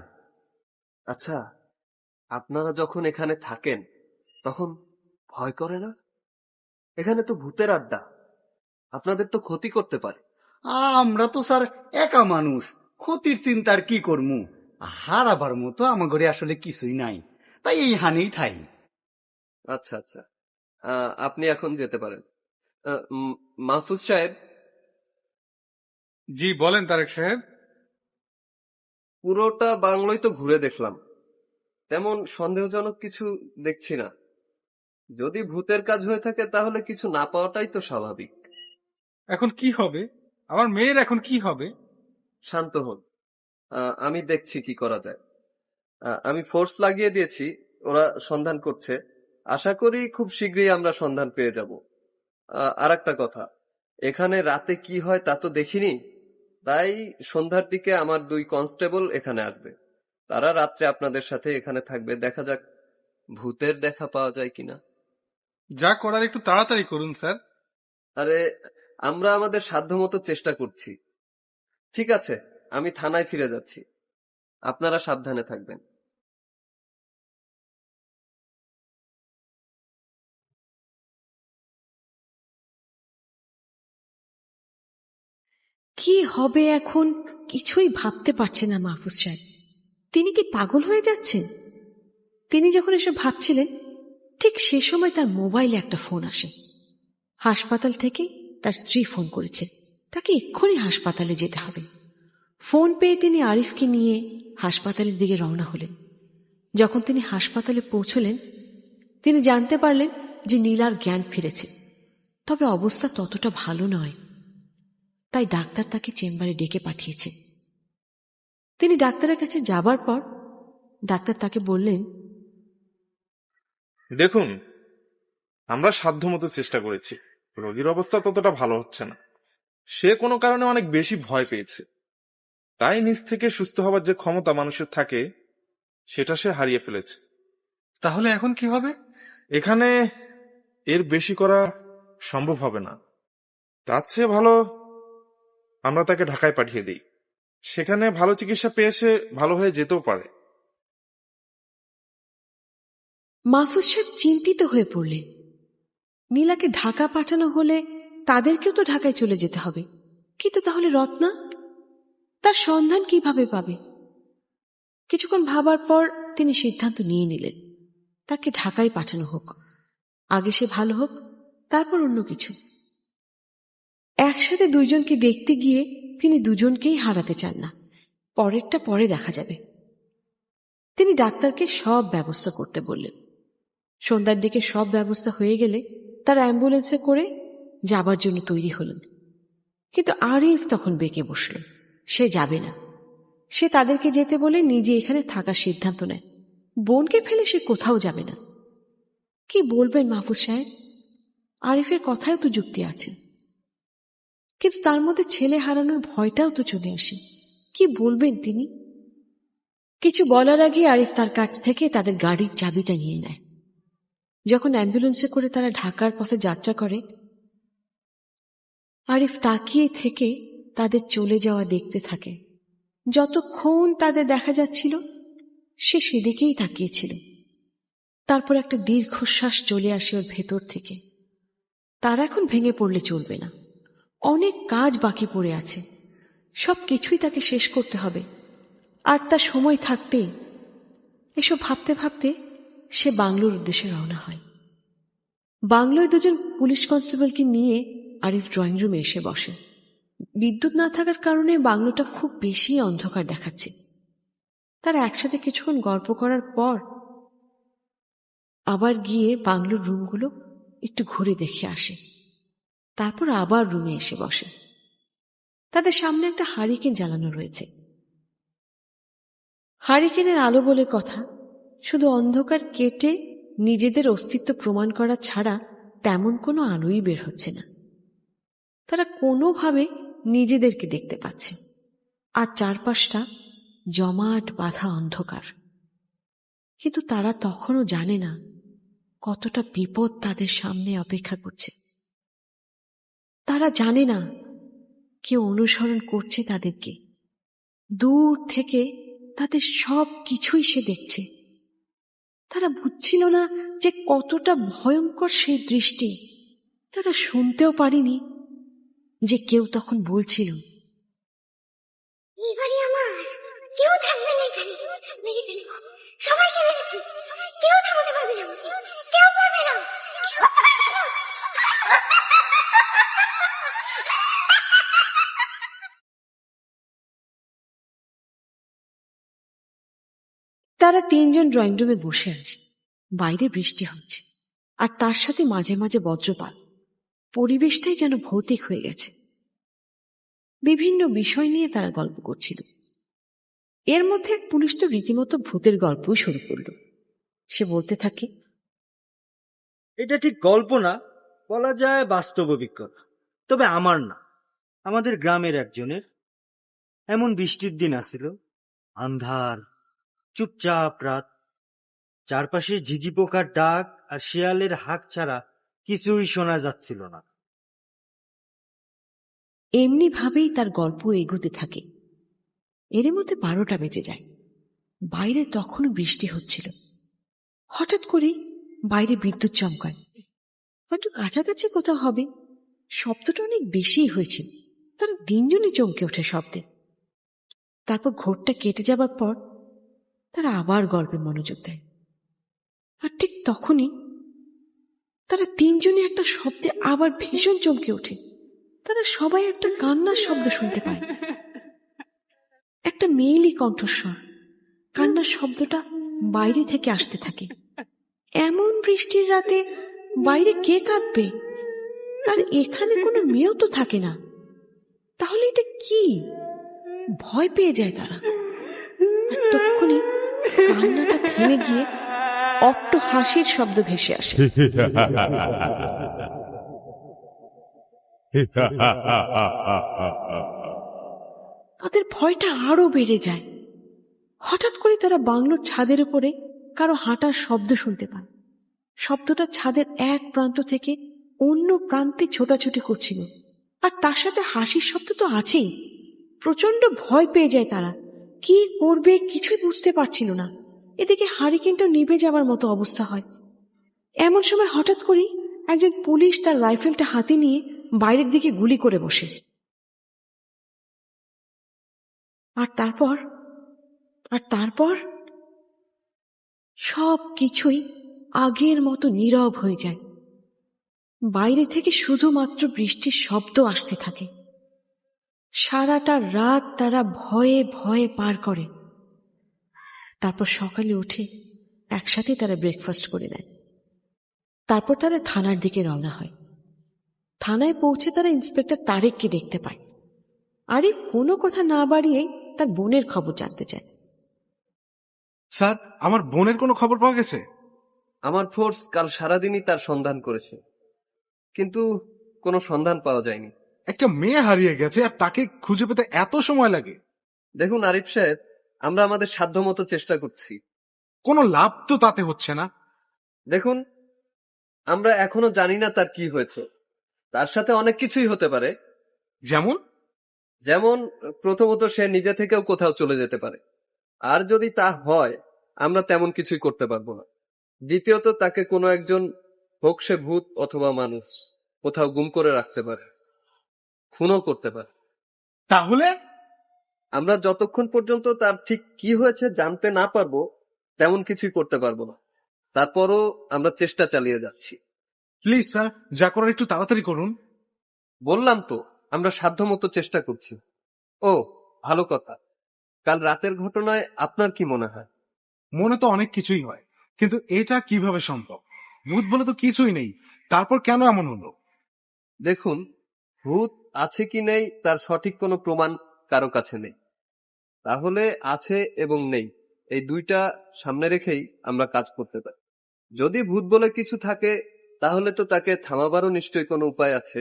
Speaker 10: আচ্ছা, আপনারা যখন এখানে থাকেন তখন ভয় করে না? এখানে তো ভূতের আড্ডা, আপনাদের তো ক্ষতি করতে পারে।
Speaker 7: আমরা তো স্যার একা মানুষ, ক্ষতির চিন্তার কি করমু? হারাবার মতো আমার ঘরে আসলে কিছুই নাই, তাই এইখানেই থাকি।
Speaker 10: আচ্ছা আচ্ছা, আপনি এখন যেতে পারেন। মাহফুজ সাহেব।
Speaker 2: জি বলেন তারেক সাহেব।
Speaker 10: পুরোটা বাংলোই তো ঘুরে দেখলাম, তেমন সন্দেহজনক কিছু দেখছি না। যদি ভূতের কাজ হয়ে থাকে তাহলে কিছু না পাওয়াটাই তো স্বাভাবিক।
Speaker 2: এখন কি হবে? আমার মেয়ের এখন কি হবে?
Speaker 10: শান্ত হন, আমি দেখছি কি করা যায়। আমি ফোর্স লাগিয়ে দিয়েছি, ওরা সন্ধান করছে। আশা করি খুব শীঘ্রই আমরা সন্ধান পেয়ে যাব। আর একটা কথা, এখানে রাতে কি হয় তা তো দেখিনি, তাই সন্ধ্যার দিকে আমার 2 কনস্টেবল এখানে আসবে। তারা রাত্রে আপনাদের সাথে এখানে থাকবে। দেখা যাক ভূতের দেখা পাওয়া যায় কিনা।
Speaker 2: যা করার একটু তাড়াতাড়ি করুন স্যার।
Speaker 10: আরে, আমরা আমাদের সাধ্যমতো চেষ্টা করছি। ঠিক আছে, আমি থানায় ফিরে যাচ্ছি, আপনারা সাবধানে থাকবেন।
Speaker 1: কি হবে এখন কিছুই ভাবতে পারছে না মাহফুজ সাহেব। তিনি কি পাগল হয়ে যাচ্ছেন? তিনি যখন এসব ভাবছিলেন ঠিক সে সময় তার মোবাইলে একটা ফোন আসে। হাসপাতাল থেকে তার স্ত্রী ফোন করেছে, তাকে এক্ষুনি হাসপাতালে যেতে হবে। ফোন পেয়ে তিনি আরিফকে নিয়ে হাসপাতালের দিকে রওনা হলেন। যখন তিনি হাসপাতালে পৌঁছলেন তিনি জানতে পারলেন যে নীলার জ্ঞান ফিরেছে, তবে অবস্থা ততটা ভালো নয়। তাই ডাক্তার তাকে চেম্বারে ডেকে পাঠিয়েছে। তিনি ডাক্তারের কাছে যাবার পর ডাক্তার তাকে বললেন,
Speaker 11: দেখুন, আমরা সাধ্যমতো চেষ্টা করেছি, রোগীর অবস্থা ততটা ভালো হচ্ছে না। সে কোনো কারণে অনেক বেশি ভয় পেয়েছে, তাই নিজ থেকে সুস্থ হবার যে ক্ষমতা মানুষের থাকে সেটা সে হারিয়ে ফেলেছে।
Speaker 2: তাহলে এখন কি হবে?
Speaker 11: এখানে এর বেশি করা সম্ভব হবে না। তার চেয়ে ভালো আমরা তাকে ঢাকায় পাঠিয়ে দিই, সেখানে ভালো চিকিৎসা পেয়ে সে ভালো হয়ে যেতেও পারে।
Speaker 1: মাহফুজ সাহেব চিন্তিত হয়ে পড়লেন। নীলাকে ঢাকা পাঠানো হলে তাদেরকেও তো ঢাকায় চলে যেতে হবে, কিন্তু তাহলে রত্না, তার সন্ধান কিভাবে পাবে? কিছুক্ষণ ভাবার পর তিনি সিদ্ধান্ত নিয়ে নিলেন তাকে ঢাকায় পাঠানো হোক। আগে সে ভালো হোক, তারপর অন্য কিছু। একসাথে দুইজনকে দেখতে গিয়ে তিনি দুজনকেই হারাতে চান না। পরেরটা পরে দেখা যাবে। তিনি ডাক্তারকে সব ব্যবস্থা করতে বললেন। সন্ধ্যার দিকে সব ব্যবস্থা হয়ে গেলে তার অ্যাম্বুলেন্সে করে যাবার জন্য তৈরি হলেন। কিন্তু আরিফ তখন বেঁকে বসল। সে যাবে না। সে তাদেরকে যেতে বলে নিজে এখানে থাকার সিদ্ধান্ত নেয়। বোনকে ফেলে সে কোথাও যাবে না। কি বলবেন মাহফুজ সাহেব? আরিফের কথাও তো যুক্তি আছে, কিন্তু তার মধ্যে ছেলে হারানোর ভয়টাও তো চলে আসে। কি বলবেন তিনি? কিছু বলার আগে আরিফ তার কাছ থেকে তাদের গাড়ির চাবিটা নিয়ে নেয়। যখন অ্যাম্বুলেন্সে করে তারা ঢাকার পথে যাত্রা করে, আরিফ তাকিয়ে থেকে তাদের চলে যাওয়া দেখতে থাকে। যতক্ষণ তাদের দেখা যাচ্ছিল সে সেদিকেই তাকিয়েছিল। তারপর একটা দীর্ঘশ্বাস চলে আসে ওর ভেতর থেকে। তার এখন ভেঙে পড়লে চলবে না। অনেক কাজ বাকি পড়ে আছে। সব কিছুই তাকে শেষ করতে হবে। আর তার সময় থাকতেই এসব ভাবতে ভাবতে সে বাংলোর উদ্দেশ্যে রওনা হয়। বাংলোয় দুজন পুলিশ কনস্টেবলকে নিয়ে আরিফ ড্রয়িং রুমে এসে বসে। বিদ্যুৎ না থাকার কারণে বাংলোটা খুব বেশি অন্ধকার দেখাচ্ছে। তারা একসাথে কিছুক্ষণ গল্প করার পর আবার গিয়ে বাংলোর রুমগুলো একটু ঘুরে দেখে আসে। তারপর আবার রুমে এসে বসে। তাদের সামনে একটা হারিকেন জ্বালানো রয়েছে। হারিকেনের আলো বলে কথা, শুধু অন্ধকার কেটে নিজেদের অস্তিত্ব প্রমাণ করা ছাড়া তেমন কোনো আলোই বের হচ্ছে না। তারা কোনোভাবে নিজেদেরকে দেখতে পাচ্ছে। আর চারপাশটা জমাট বাঁধা অন্ধকার। কিন্তু তারা তখনও জানে না কতটা বিপদ তাদের সামনে অপেক্ষা করছে। তারা জানে না কেউ অনুসরণ করছে তাদেরকে। দূর থেকে তাদের সব কিছুই সে দেখছে। তারা বুঝছিল না যে কতটা ভয়ঙ্কর সেই দৃষ্টি। তারা শুনতেও পারেনি যে কেউ তখন বলছিল,
Speaker 8: এই বাড়ি আমার, কেউ থাকবে না এখানে, মেরে ফেলবো সবাইকে, মেরে ফেলবো, কেউ থামাতে পারবে না, কেউ পারবে না, কেউ পারবে না।
Speaker 1: তারা তিনজন ড্রয়িং রুমে বসে আছে। বাইরে বৃষ্টি হচ্ছে, আর তার সাথে মাঝে মাঝে বজ্রপাত। পরিবেশটাই যেন ভৌতিক হয়ে গেছে। বিভিন্ন বিষয় নিয়ে তারা গল্প করছিল। এর মধ্যে এক পুলিশ তো রীতিমতো ভূতের গল্পই শুরু করল। সে বলতে থাকে,
Speaker 12: এটা ঠিক গল্প না, বলা যায় বাস্তব অভিজ্ঞতা। তবে আমার না, আমাদের গ্রামের একজনের। এমন বৃষ্টির দিন আসিল, আন্ধার, চুপচাপ রাত, চারপাশে ঝিঝি পোকার ডাক আর শিয়ালের হাঁক ছাড়া কিছুই শোনা যাচ্ছিল না।
Speaker 1: এমনি ভাবেই তার গল্প এগোতে থাকে। এর মধ্যে 12টা বেজে যায়। বাইরে তখনও বৃষ্টি হচ্ছিল। হঠাৎ করেই বাইরে বিদ্যুৎ চমকায়। হয়তো কাছাকাছি কোথাও হবে। শব্দটা অনেক বেশি হয়েছিল। তারা তিনজনই চমকে ওঠে শব্দে। তারপর ঘোরটা কেটে যাবার পর তারা আবার গল্পে মনোযোগ দেয়। আর ঠিক তখনই তারা তিনজনই একটা শব্দে আবার ভীষণ চমকে ওঠে। তারা সবাই একটা কান্নার শব্দ শুনতে পায়। একটা মেয়েলি কণ্ঠস্বর। কান্নার শব্দটা বাইরে থেকে আসতে থাকে। এমন বৃষ্টির রাতে বাইরে কে কাঁদবে? আর এখানে কোনো মেয়েও তো থাকে না। তাহলে এটা কি? ভয় পেয়ে যায় তারা। আর তখনই কান্নাটা থেমে গিয়ে অট্ট হাসির শব্দ ভেসে আসে। তাদের ভয়টা আরো বেড়ে যায়। হঠাৎ করে তারা বাংলোর ছাদের উপরে কারো হাঁটার শব্দ শুনতে পায়। শব্দটা ছাদের এক প্রান্ত থেকে অন্য প্রান্তে ছোটাছুটি করছিল। আর তার সাথে হাসির শব্দ তো আছেই। প্রচন্ড ভয় পেয়ে যায় তারা। কি করবে কিছুই বুঝতে পারছিল না। এদিকে হারিকেনটা নিভে যাবার মতো অবস্থা হয়। এমন সময় হঠাৎ করেই একজন পুলিশ তার রাইফেলটা হাতে নিয়ে বাইরের দিকে গুলি করে বসে। আর তারপর সব কিছুই আগের মতো নীরব হয়ে যায়। বাইরে থেকে শুধুমাত্র বৃষ্টির শব্দ আসতে থাকে। সারাটা রাত তারা ভয়ে ভয়ে পার করে। তারপর সকালে উঠে একসাথে তারা ব্রেকফাস্ট করে নেয়। তারপর তারা থানার দিকে রওনা হয়। থানায় পৌঁছে তারা ইন্সপেক্টর তারেককে দেখতে পায়। আরিফ কোনো কথা না বাড়িয়ে তার বোনের খবর জানতে চায়।
Speaker 6: স্যার, আমার বোনের কোনো খবর পাওয়া গেছে?
Speaker 10: আমার ফোর্স কাল সারাদিনই তার সন্ধান করেছে, কিন্তু কোনো সন্ধান পাওয়া যায়নি।
Speaker 6: একটা মেয়ে হারিয়ে গেছে আর তাকে খুঁজে পেতে এত সময় লাগে?
Speaker 10: দেখুন আরিফ সাহেব, আমরা আমাদের সাধ্যমতো চেষ্টা করছি।
Speaker 6: কোনো লাভ তো তাতে হচ্ছে না।
Speaker 10: দেখুন, আমরা এখনো জানি না তার কি হয়েছে। তার সাথে অনেক কিছুই হতে পারে।
Speaker 6: যেমন?
Speaker 10: যেমন প্রথমত সে নিজে থেকেও কোথাও চলে যেতে পারে, আর যদি তা হয় আমরা তেমন কিছুই করতে পারবো না। দ্বিতীয়ত তাকে কোনো একজন, হোক সে ভূত অথবা মানুষ, কোথাও গুম করে রাখতে পারে, খুনও করতে পারে।
Speaker 6: তাহলে
Speaker 10: আমরা যতক্ষণ পর্যন্ত তার ঠিক কি হয়েছে জানতে না পারবো তেমন কিছুই করতে পারবো না। তারপরও আমরা চেষ্টা চালিয়ে যাচ্ছি।
Speaker 6: প্লিজ স্যার, যা করার একটু তাড়াতাড়ি করুন।
Speaker 10: বললাম তো, আমরা সাধ্যমতো চেষ্টা করছি। ও ভালো কথা, কাল রাতের ঘটনায় আপনার কি মনে হয়?
Speaker 6: মনে তো অনেক কিছুই হয়, কিন্তু এটা কিভাবে সম্ভব? ভূত বলে তো কিছুই নেই, তারপর কেন এমন হলো?
Speaker 10: দেখুন, ভূত আছে কি নেই তার সঠিক কোনো প্রমাণ কারো কাছে নেই। তাহলে আছে এবং নেই এই দুইটা সামনে রেখেই আমরা কাজ করতে পারি। যদি ভূত বলে কিছু থাকে তাহলে তো তাকে থামাবারও নিশ্চয়ই কোনো উপায় আছে।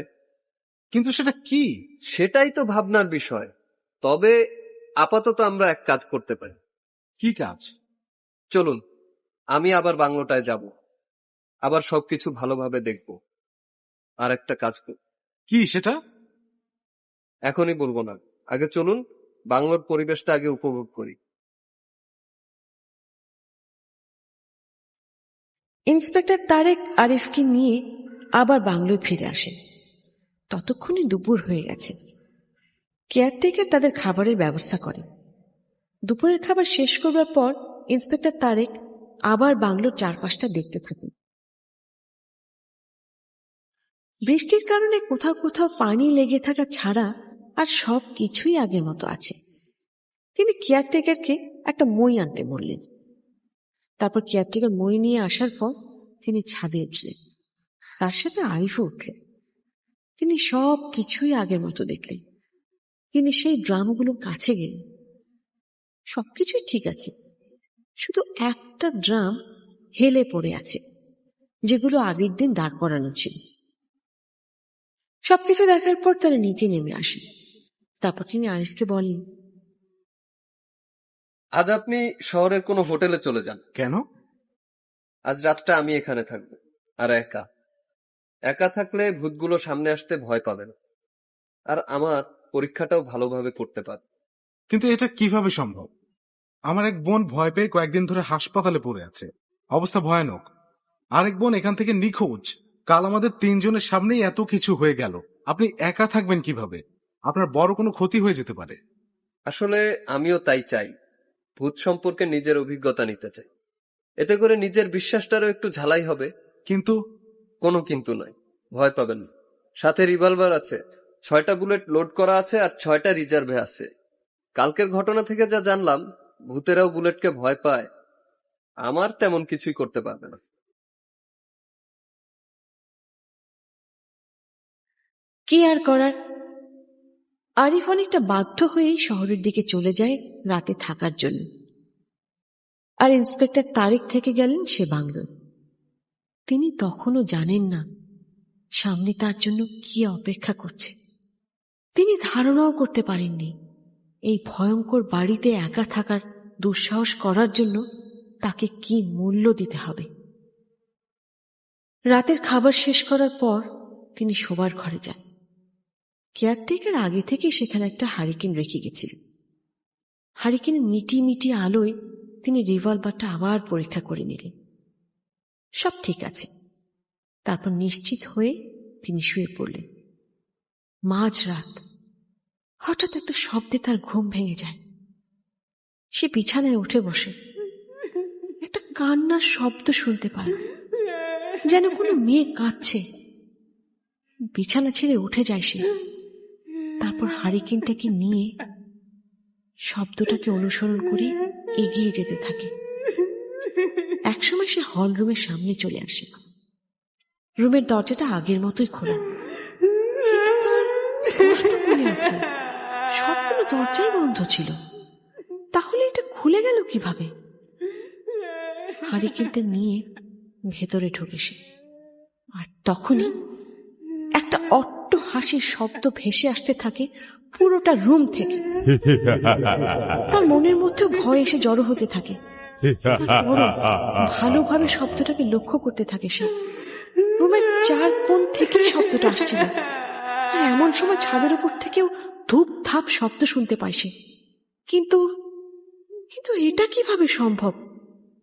Speaker 6: কিন্তু সেটা কি?
Speaker 10: সেটাই তো ভাবনার বিষয়। তবে আপাতত আমরা এক কাজ করতে পারি।
Speaker 6: কি কাজ?
Speaker 10: চলুন, আমি আবার বাংলোটায় যাব, আবার সবকিছু ভালোভাবে দেখব। আর একটা কাজ করব।
Speaker 6: কি সেটা?
Speaker 10: এখনই বলবো না, আগে চলুন বাংলোর পরিবেশটা আগে উপভোগ করি।
Speaker 1: ইন্সপেক্টর তারেক আরিফকে নিয়ে আবার বাংলোয় ফিরে আসেন। ততক্ষণে দুপুর হয়ে গেছে। কেয়ারটেকার তাদের খাবারের ব্যবস্থা করে। দুপুরের খাবার শেষ করবার পর ইন্সপেক্টর তারেক আবার বাংলোর চারপাশটা দেখতে থাকেন। বৃষ্টির কারণে কোথাও কোথাও পানি লেগে থাকা ছাড়া আর সব কিছুই আগের মতো আছে। তিনি কেয়ারটেকারকে একটা মই আনতে বললেন। তারপর কেয়ারটেকার মই নিয়ে আসার পর তিনি ছাদে উঠলেন। তার সাথে আরিফও উঠলেন। তিনি সব কিছুই আগের মতো দেখলেন। তিনি সেই ড্রামগুলো কাছে গেলেন। সবকিছুই ঠিক আছে, শুধু একটা ড্রাম হেলে পড়ে আছে, যেগুলো আগের দিন দাঁড় করানো ছিল। সবকিছু দেখার পর তারা নিচে নেমে আসেন। তারপর তিনি আরিফকে বলেন,
Speaker 10: আজ আপনি শহরের কোনো হোটেলে চলে যান।
Speaker 6: কেন?
Speaker 10: আজ রাতটা আমি এখানে থাকবো, আর একা। একা থাকলে ভূতগুলো সামনে আসতে ভয় পাবে না, আর আমার পরীক্ষাটাও ভালোভাবে করতে পারবে।
Speaker 6: কিন্তু এটা কিভাবে সম্ভব? আমার এক বোন ভয় পেয়ে কয়েকদিন ধরে হাসপাতালে পড়ে আছে, অবস্থা ভয়ানক। আরেক বোন এখান থেকে নিখোঁজ। কাল আমাদের তিনজনের সামনেই এত কিছু হয়ে গেল। আপনি একা থাকবেন কিভাবে? আপনার বড় কোনো ক্ষতি হয়ে যেতে পারে।
Speaker 10: আসলে আমিও তাই চাই, ভূত সম্পর্কে নিজের অভিজ্ঞতা নিতে চাই। এতে করে নিজের বিশ্বাসটারও একটু ঝালাই হবে।
Speaker 6: কিন্তু?
Speaker 10: কোনো কিন্তু নয়, ভয় পাবেন না। সাথে রিভলভার আছে, 6টা বুলেট লোড করা আছে আর 6টা রিজার্ভে আছে। কালকের ঘটনা থেকে যা জানলাম, ভূতেরাও বুলেটকে ভয় পায়। আমার তেমন কিছুই করতে পারবে না।
Speaker 1: কি আর করার? আরিফ অনেকটা বাধ্য হয়েই শহরের দিকে চলে যায় রাতে থাকার জন্য। আর ইন্সপেক্টর তারেক থেকে গেলেন সে বাংলোয়। তিনি তখনও জানেন না সামনে তার জন্য কি অপেক্ষা করছে। তিনি ধারণাও করতে পারেননি এই ভয়ঙ্কর বাড়িতে একা থাকার দুঃসাহস করার জন্য তাকে কি মূল্য দিতে হবে। রাতের খাবার শেষ করার পর তিনি শোবার ঘরে যান। কেয়ারটেকার আগে থেকে সেখানে একটা হারিকেন রেখে গেছিল। হারিকেনের মিটি মিটি আলোয় তিনি রিভলভারটা আবার পরীক্ষা করে নিলেন। সব ঠিক আছে। তারপর নিশ্চিত হয়ে তিনি শুয়ে পড়লেন। মাঝরাত হঠাৎ একটা শব্দে তার ঘুম ভেঙে যায়। সে বিছানায় উঠে বসে। একটা কান্নার শব্দ শুনতে পায়, যেন কোনো মেয়ে কাঁদছে। বিছানা ছেড়ে উঠে যায় সে। তারপর হারিকেনটাকে নিয়ে শব্দটাকে অনুসরণ করে এগিয়ে যেতে থাকে। একসময় সে হল রুমের সামনে চলে আসে। রুমের দরজাটা আগের মতোই খোলা, কিন্তু তার স্পষ্ট মনে আছে সবগুলো দরজাই বন্ধ ছিল। তাহলে এটা খুলে গেল কিভাবে? হারিকেনটা নিয়ে ভেতরে ঢুকে সে, আর তখনই একটা অট্ট হাসির শব্দ ভেসে আসতে থাকে পুরোটা রুম থেকে। তার মনের মধ্যে ভয় এসে জড়ো হতে থাকে। তারপরও ভালোভাবে শব্দটাকে লক্ষ্য করতে থাকে সে। রুমের চার কোণ থেকে শব্দটা আসছিল, আর এমন সময় ছাদের উপর থেকেও ধূপ ধাপ শব্দ শুনতে পায় সে। কিন্তু কিন্তু এটা কিভাবে সম্ভব?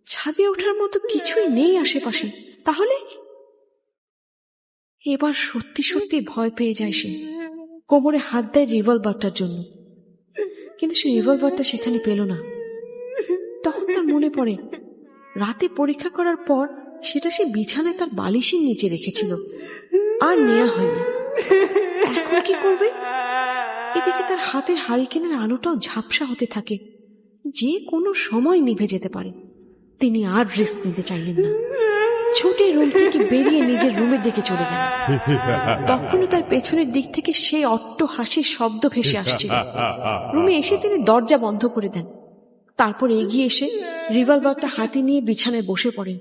Speaker 1: ছাদে ওঠার মতো কিছুই নেই আশেপাশে। তাহলে এবার সত্যি সত্যি ভয় পেয়ে যায় সে। কোমরে হাত দেয় রিভলভারটার জন্য, কিন্তু সে রিভলভারটা সেখানে পেল না। তখন তার মনে পড়ে রাতে পরীক্ষা করার পর সেটা সে বিছানায় তার বালিশের নিচে রেখেছিল, আর নেওয়া হয়নি। এখন কি করবে? এদিকে তার হাতের হারিকেনের আলোটাও ঝাপসা হতে থাকে, যে কোনো সময় নিভে যেতে পারে। তিনি আর রিস্ক নিতে চাইলেন না। ছুটে রুম থেকে বেরিয়ে নিজের রুমের দিকে চলে গেল। তখনই তার পেছনের দিক থেকে সেই অট্ট হাসির শব্দ ভেসে আসছিল। রুমে এসে তিনি দরজা বন্ধ করে দেন। তারপর এগিয়ে এসে রিভলভারটা হাতে নিয়ে বিছানায় বসে পড়েন।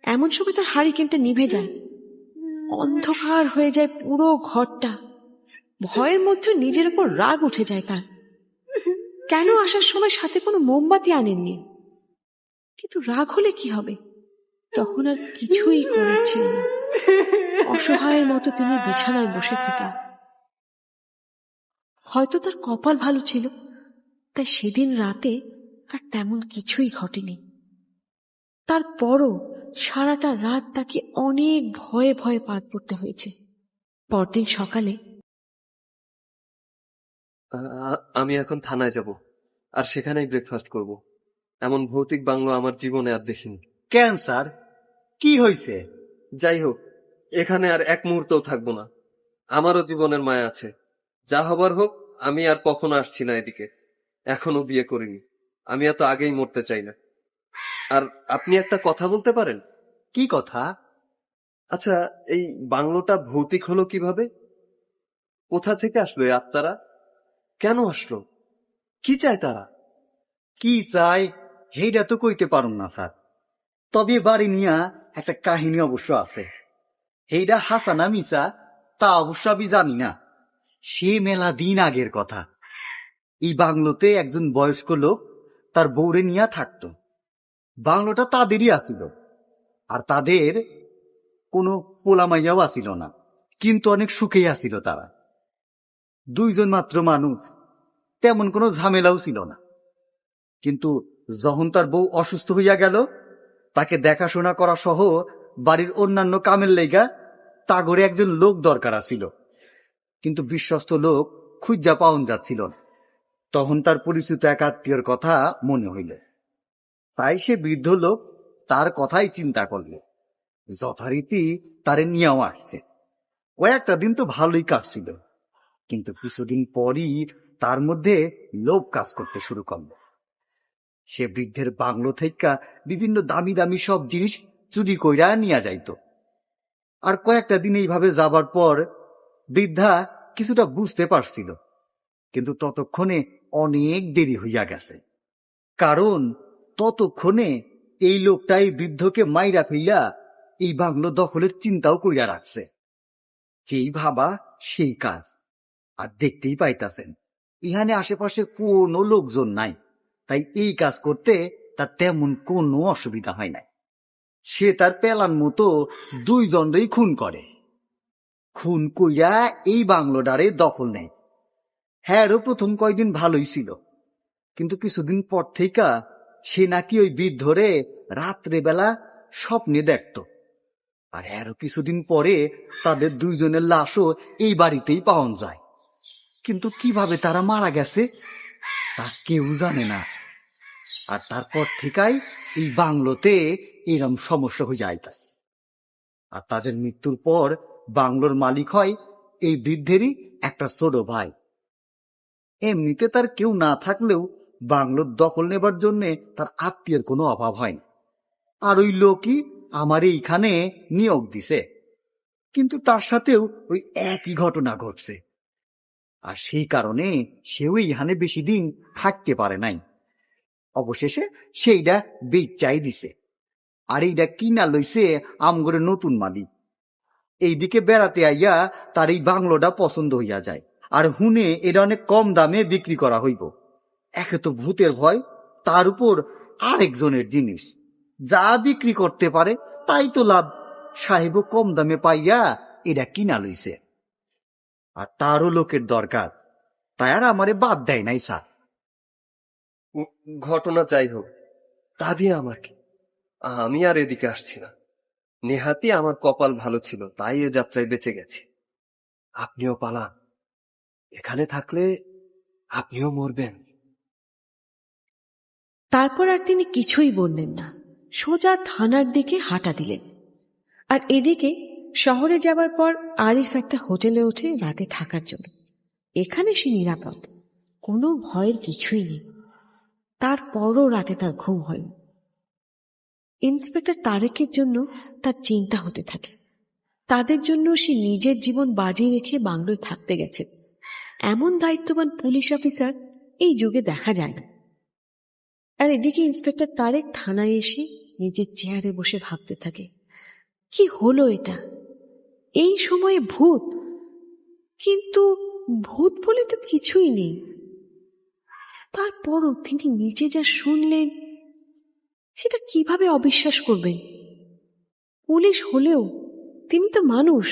Speaker 1: এমন সময় তার হারিকেনটা নিভে যায়। অন্ধকার হয়ে যায় পুরো ঘরটা। ভয়ের মধ্যে নিজের উপর রাগ উঠে যায় তার। কেন আসার সময় সাথে কোনো মোমবাতি আনেননি? কিন্তু রাগ হলে কি হবে? তখন আর কিছুই করার ছিল না। অসহায়ের মতো তিনি বিছানায় বসে থাকেন। হয়তো তার কপাল ভালো ছিল, তাই সেদিন রাতে আর তেমন কিছুই ঘটেনি। তারপরও সারাটা রাত তাকে অনেক ভয়ে ভয়ে পার করতে হয়েছে। পরদিন সকালে
Speaker 10: আমি এখন থানায় যাব, আর সেখানেই ব্রেকফাস্ট করব। এমন ভৌতিক বাংলো আমার জীবনে আর দেখিনি।
Speaker 7: কেন স্যার, কি হয়েছে?
Speaker 10: যাই হোক, এখানে আর এক মুহূর্তও থাকবো না। আমারও জীবনের মায়া আছে। যা হবার হোক, আমি আর কখনো আসছি না এদিকে। এখনো বিয়ে করিনি। আমি এত আগেই মরতে চাই না। আর আপনি একটা কথা বলতে পারেন?
Speaker 7: কি কথা?
Speaker 10: আচ্ছা, এই বাংলোটা ভৌতিক হলো কিভাবে? কোথা থেকে আসলো এই আত্মারা? কেন আসলো? কি চায় তারা?
Speaker 7: কি চাই সেইটা তো কইতে পারুম না স্যার, তবে বাড়ি নিয়া একটা কাহিনী অবশ্য আছে। সেইটা হাসানা মিসা তা অবশ্য আমি জানি না। সে মেলা দিন আগের কথা। এই বাংলোতে একজন বয়স্ক লোক তার বউরে নিয়া থাকতো। বাংলোটা তাদেরই আসিল, আর তাদের কোনো পোলামাইয়াও আসিল না, কিন্তু অনেক সুখেই আসিল তারা। দুইজন মাত্র মানুষ, তেমন কোনো ঝামেলাও ছিল না। কিন্তু যখন তার বউ অসুস্থ হইয়া গেল, তাকে দেখাশোনা করা সহ বাড়ির অন্যান্য কামের লেগা তাগরে একজন লোক দরকার ছিল, কিন্তু বিশ্বস্ত লোক খুঁজা পাওন যাচ্ছিল না। তখন তার পরিচিত এক আত্মীয়র কথা মনে হইল, তাই সে বৃদ্ধ লোক তার কথাই চিন্তা করল। যথারীতি তারে নিয়েও আসছে। ও একটা দিন তো ভালোই কাটছিল, কিন্তু কিছুদিন পরই তার মধ্যে লোভ কাজ করতে শুরু করল। সে বৃদ্ধের বাংলো থেকে বিভিন্ন দামি দামি সব জিনিস চুরি কইরা নিয়ে যাইত। আর কয়েকটা দিন এইভাবে যাবার পর বৃদ্ধা কিছুটা বুঝতে পারছিল, কিন্তু ততক্ষণে অনেক দেরি হইয়া গেছে। কারণ ততক্ষণে এই লোকটাই বৃদ্ধকে মাইরা ফেইয়া এই বাংলো দখলের চিন্তাও কইরা রাখছে। যেই ভাবা সেই কাজ। আর দেখতেই পাইতাছেন ইহানে আশেপাশে কোনো লোকজন নাই, তাই এই কাজ করতে তার তেমন কোনো অসুবিধা হয় নাই। সে তার পেলান মতো দুইজনই খুন করে। খুন কইরা এই বাংলোটারে দখল নেয়। হ্যাঁরও প্রথম কয়েকদিন ভালোই ছিল, কিন্তু কিছুদিন পর থেকে সে নাকি ওই বৃদ্ধরে রাত্রেবেলা স্বপ্নে দেখত। আর আরো কিছুদিন পরে তাদের দুইজনের লাশও এই বাড়িতেই পাওয়া যায়। কিন্তু কিভাবে তারা মারা গেছে তা কেউ জানে না। আর তারপর থেকেই এই বাংলোতে এরম সমস্যা হয়ে যাইতাছে। আর তাদের মৃত্যুর পর বাংলোর মালিক হয় এই বৃদ্ধেরই একটা ছোট ভাই। এমনিতে তার কেউ না থাকলেও বাংলোর দখল নেবার জন্য তার আত্মীয়ের কোনো অভাব হয়নি। আর ওই লোকই আমার এইখানে নিয়োগ দিছে, কিন্তু তার সাথেও ওই একই ঘটনা ঘটছে। আর সেই কারণে সেও এইখানে বেশি দিন থাকতে পারে নাই। অবশেষে সেইটা বেচাই দিছে। আর এইটা কিনা লইছে আমগরে নতুন মালিক। এইদিকে বেড়াতে আইয়া তার এই বাংলোটা পছন্দ হইয়া যায়, আর হুনে এটা অনেক কম দামে বিক্রি করা হইব। একে তো ভূতের ভয়, তার উপর আরেকজনের জিনিস, যা বিক্রি করতে পারে তাই তো লাভ। সাহেবও কম দামে পাইয়া এটা কিনা লইছে। আর তারও লোকের দরকার, তাই আর আমারে বাদ দেয় নাই স্যার।
Speaker 10: ঘটনা যাই হোক, তা দিয়ে আমার কি? আমি আর এদিকে আসছি না। নেহাতি আমার কপাল ভালো ছিল, তাই এ যাত্রায় বেঁচে গেছি। আপনিও পালান, এখানে থাকলে আপনিও মরবেন।
Speaker 1: তারপর আর তিনি কিছুই বললেন না, সোজা থানার দিকে হাঁটা দিলেন। আর এদিকে শহরে যাবার পর আরিফ একটা হোটেলে ওঠে রাতে থাকার জন্য। এখানে সে নিরাপদ, কোনো ভয়ের কিছুই নেই। তারপরও রাতে তার ঘুম হয়নি। ইন্সপেক্টর তারেকের জন্য তার চিন্তা হতে থাকে। তাদের জন্য সে নিজের জীবন বাজি রেখে বাংলোয় থাকতে গেছে। এমন দায়িত্ববান পুলিশ অফিসার এই যুগে দেখা যায় না। আর এদিকে ইন্সপেক্টর তারেক থানায় এসে নিজের চেয়ারে বসে ভাবতে থাকে, কি হলো এটা? এই সময়ে ভূত, কিন্তু ভূত বলে তো কিছুই নেই। তারপরও তিনি নিজে যা শুনলেন সেটা কিভাবে অবিশ্বাস করবেন? পুলিশ হলেও তিনি তো মানুষ,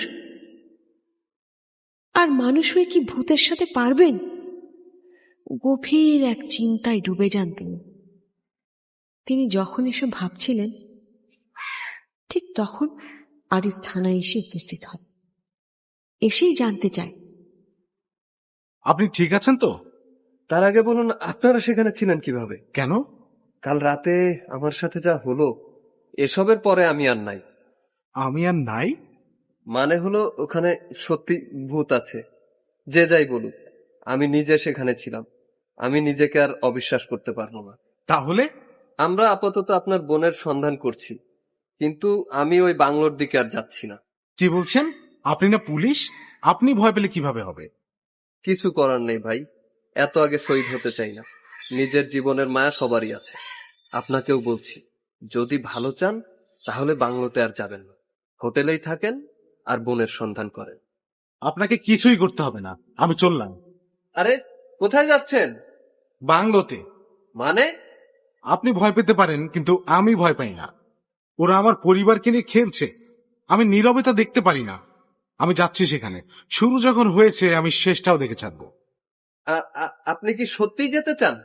Speaker 1: আর মানুষ হয়ে কি ভূতের সাথে পারবেন? গভীর এক চিন্তায় ডুবে যান তিনি। যখন এসব ভাবছিলেন, ঠিক তখন আরিফ থানায় এসে উপস্থিত হয়। এসেই জানতে চায়,
Speaker 6: আপনি ঠিক আছেন তো?
Speaker 10: তার আগে বলুন, আপনারা সেখানে ছিলেন কিভাবে?
Speaker 6: কেন?
Speaker 10: কাল রাতে আমার সাথে যা হলো, এসবের পরে আমি আর নাই।
Speaker 6: আমি আর নাই
Speaker 10: মানে হলো, ওখানে সত্যি ভূত আছে। যে যাই বলুক, আমি নিজে সেখানে ছিলাম। আমি নিজেকে আর অবিশ্বাস করতে পারবো না।
Speaker 6: তাহলে
Speaker 10: আমরা আপাতত আপনার বোনের সন্ধান করছি, কিন্তু আমি ওই বাংলোর দিকে আর যাচ্ছি না।
Speaker 6: কি বলছেন? আপনি না পুলিশ, আপনি ভয় পেলে কিভাবে হবে?
Speaker 10: কিছু করার নেই ভাই, এত আগে শহীদ হতে চাই না। নিজের জীবনের মায়া সবারই আছে। আপনাকেও বলছি, যদি ভালো চান তাহলে বাংলোতে আর যাবেন না, হোটেলেই থাকেন আর বোনের সন্ধান করেন।
Speaker 6: আপনাকে কিছুই করতে হবে না, আমি চললাম।
Speaker 10: আরে কোথায় যাচ্ছেন?
Speaker 6: বাংলোতে।
Speaker 10: মানে?
Speaker 6: আপনি ভয় পেতে পারেন, কিন্তু আমি ভয় পাই না। ওরা আমার পরিবারকে নিয়ে খেলছে, আমি নীরবে তা দেখতে পারি না। আমি যাচ্ছি সেখানে। শুরু যখন হয়েছে আমি শেষটাও দেখে ছাড়বো।
Speaker 10: আপনি কি সত্যিই যেতে চান?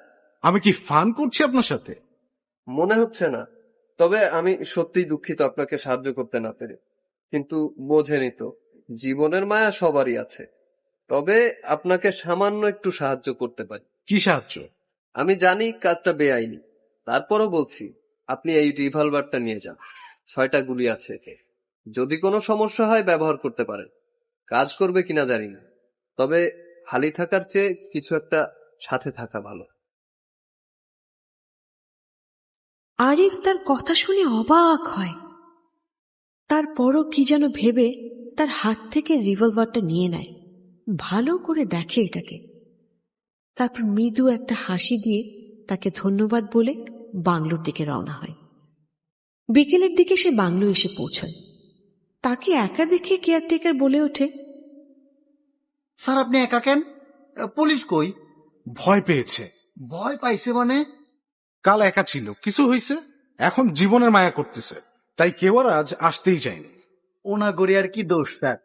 Speaker 6: আমি কি ফান করছি আপনার সাথে?
Speaker 10: মনে হচ্ছে না, তবে আমি সত্যিই দুঃখিত আপনাকে সাহায্য করতে না পেরে। কিন্তু বোঝেনি তো, জীবনের মায়া সবারই আছে। তবে আপনাকে সামান্য একটু সাহায্য করতে পারি।
Speaker 6: কি সাহায্য?
Speaker 10: আমি জানি কাজটা বেআইনি, তারপরও বলছি, আপনি এই রিভলভারটা নিয়ে যান। 6টা গুলি আছে এতে। যদি কোনো সমস্যা হয় ব্যবহার করতে পারেন। কাজ করবে কিনা জানি না, তবে খালি থাকার চেয়ে কিছু একটা সাথে থাকা ভালো।
Speaker 1: আরিফ তার কথা শুনে অবাক হয়। তারপরও কি যেন ভেবে তার হাত থেকে রিভলভারটা নিয়ে নেয়, ভালো করে দেখে এটাকে। তারপর মৃদু একটা হাসি দিয়ে তাকে ধন্যবাদ বলে বাংলোর দিকে রওনা হয়। বিকেলের দিকে সে বাংলো এসে পৌঁছায়। তাকে একা দেখে কেয়ারটেকার বলে ওঠে,
Speaker 7: স্যার আপনি একা কেন? পুলিশ কই?
Speaker 6: ভয় পেয়েছে।
Speaker 7: ভয় পাইছে মানে?
Speaker 6: কাল একা ছিল, কিছু হয়েছে, এখন জীবনের মায়া করতেছে, তাই কেউ আর আজ আসতেই চায়নি।
Speaker 7: ওনা গড়ে আর কি দোষ স্যার?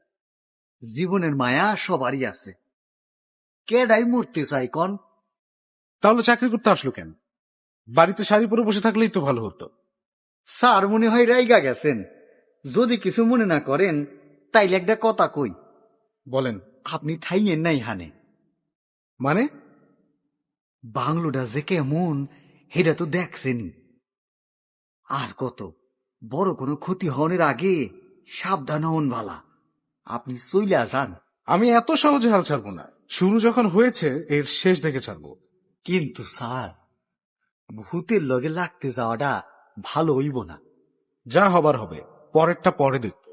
Speaker 7: জীবনের মায়া সবারই আছে, কেডাই মরতে চাই কন?
Speaker 6: তাহলে চাকরি করতে আসলো কেন? বাড়িতে শাড়ি পরে বসে থাকলেই তো ভালো হতো।
Speaker 7: স্যার মনে হয় রাইগা গেছেন। যদি কিছু মনে না করেন তাইলে একটা কথা কই।
Speaker 6: বলেন।
Speaker 7: আপনি থাইয়েন নাই হানে।
Speaker 6: মানে?
Speaker 7: বাংলোটা যে কেমন সেটা তো দেখছেনি। আর কত বড় কোনো ক্ষতি হওয়ার আগে সাবধান হন ভালা। আপনি চইলা যান।
Speaker 6: আমি এত সহজে হাল ছাড়বো না। শুরু যখন হয়েছে এর শেষ দেখে ছাড়বো।
Speaker 7: কিন্তু স্যার, ভূতের লগে লাগতে যাওয়াটা ভালো হইব না।
Speaker 6: যা হবার হবে, পরেরটা পরে দেখব।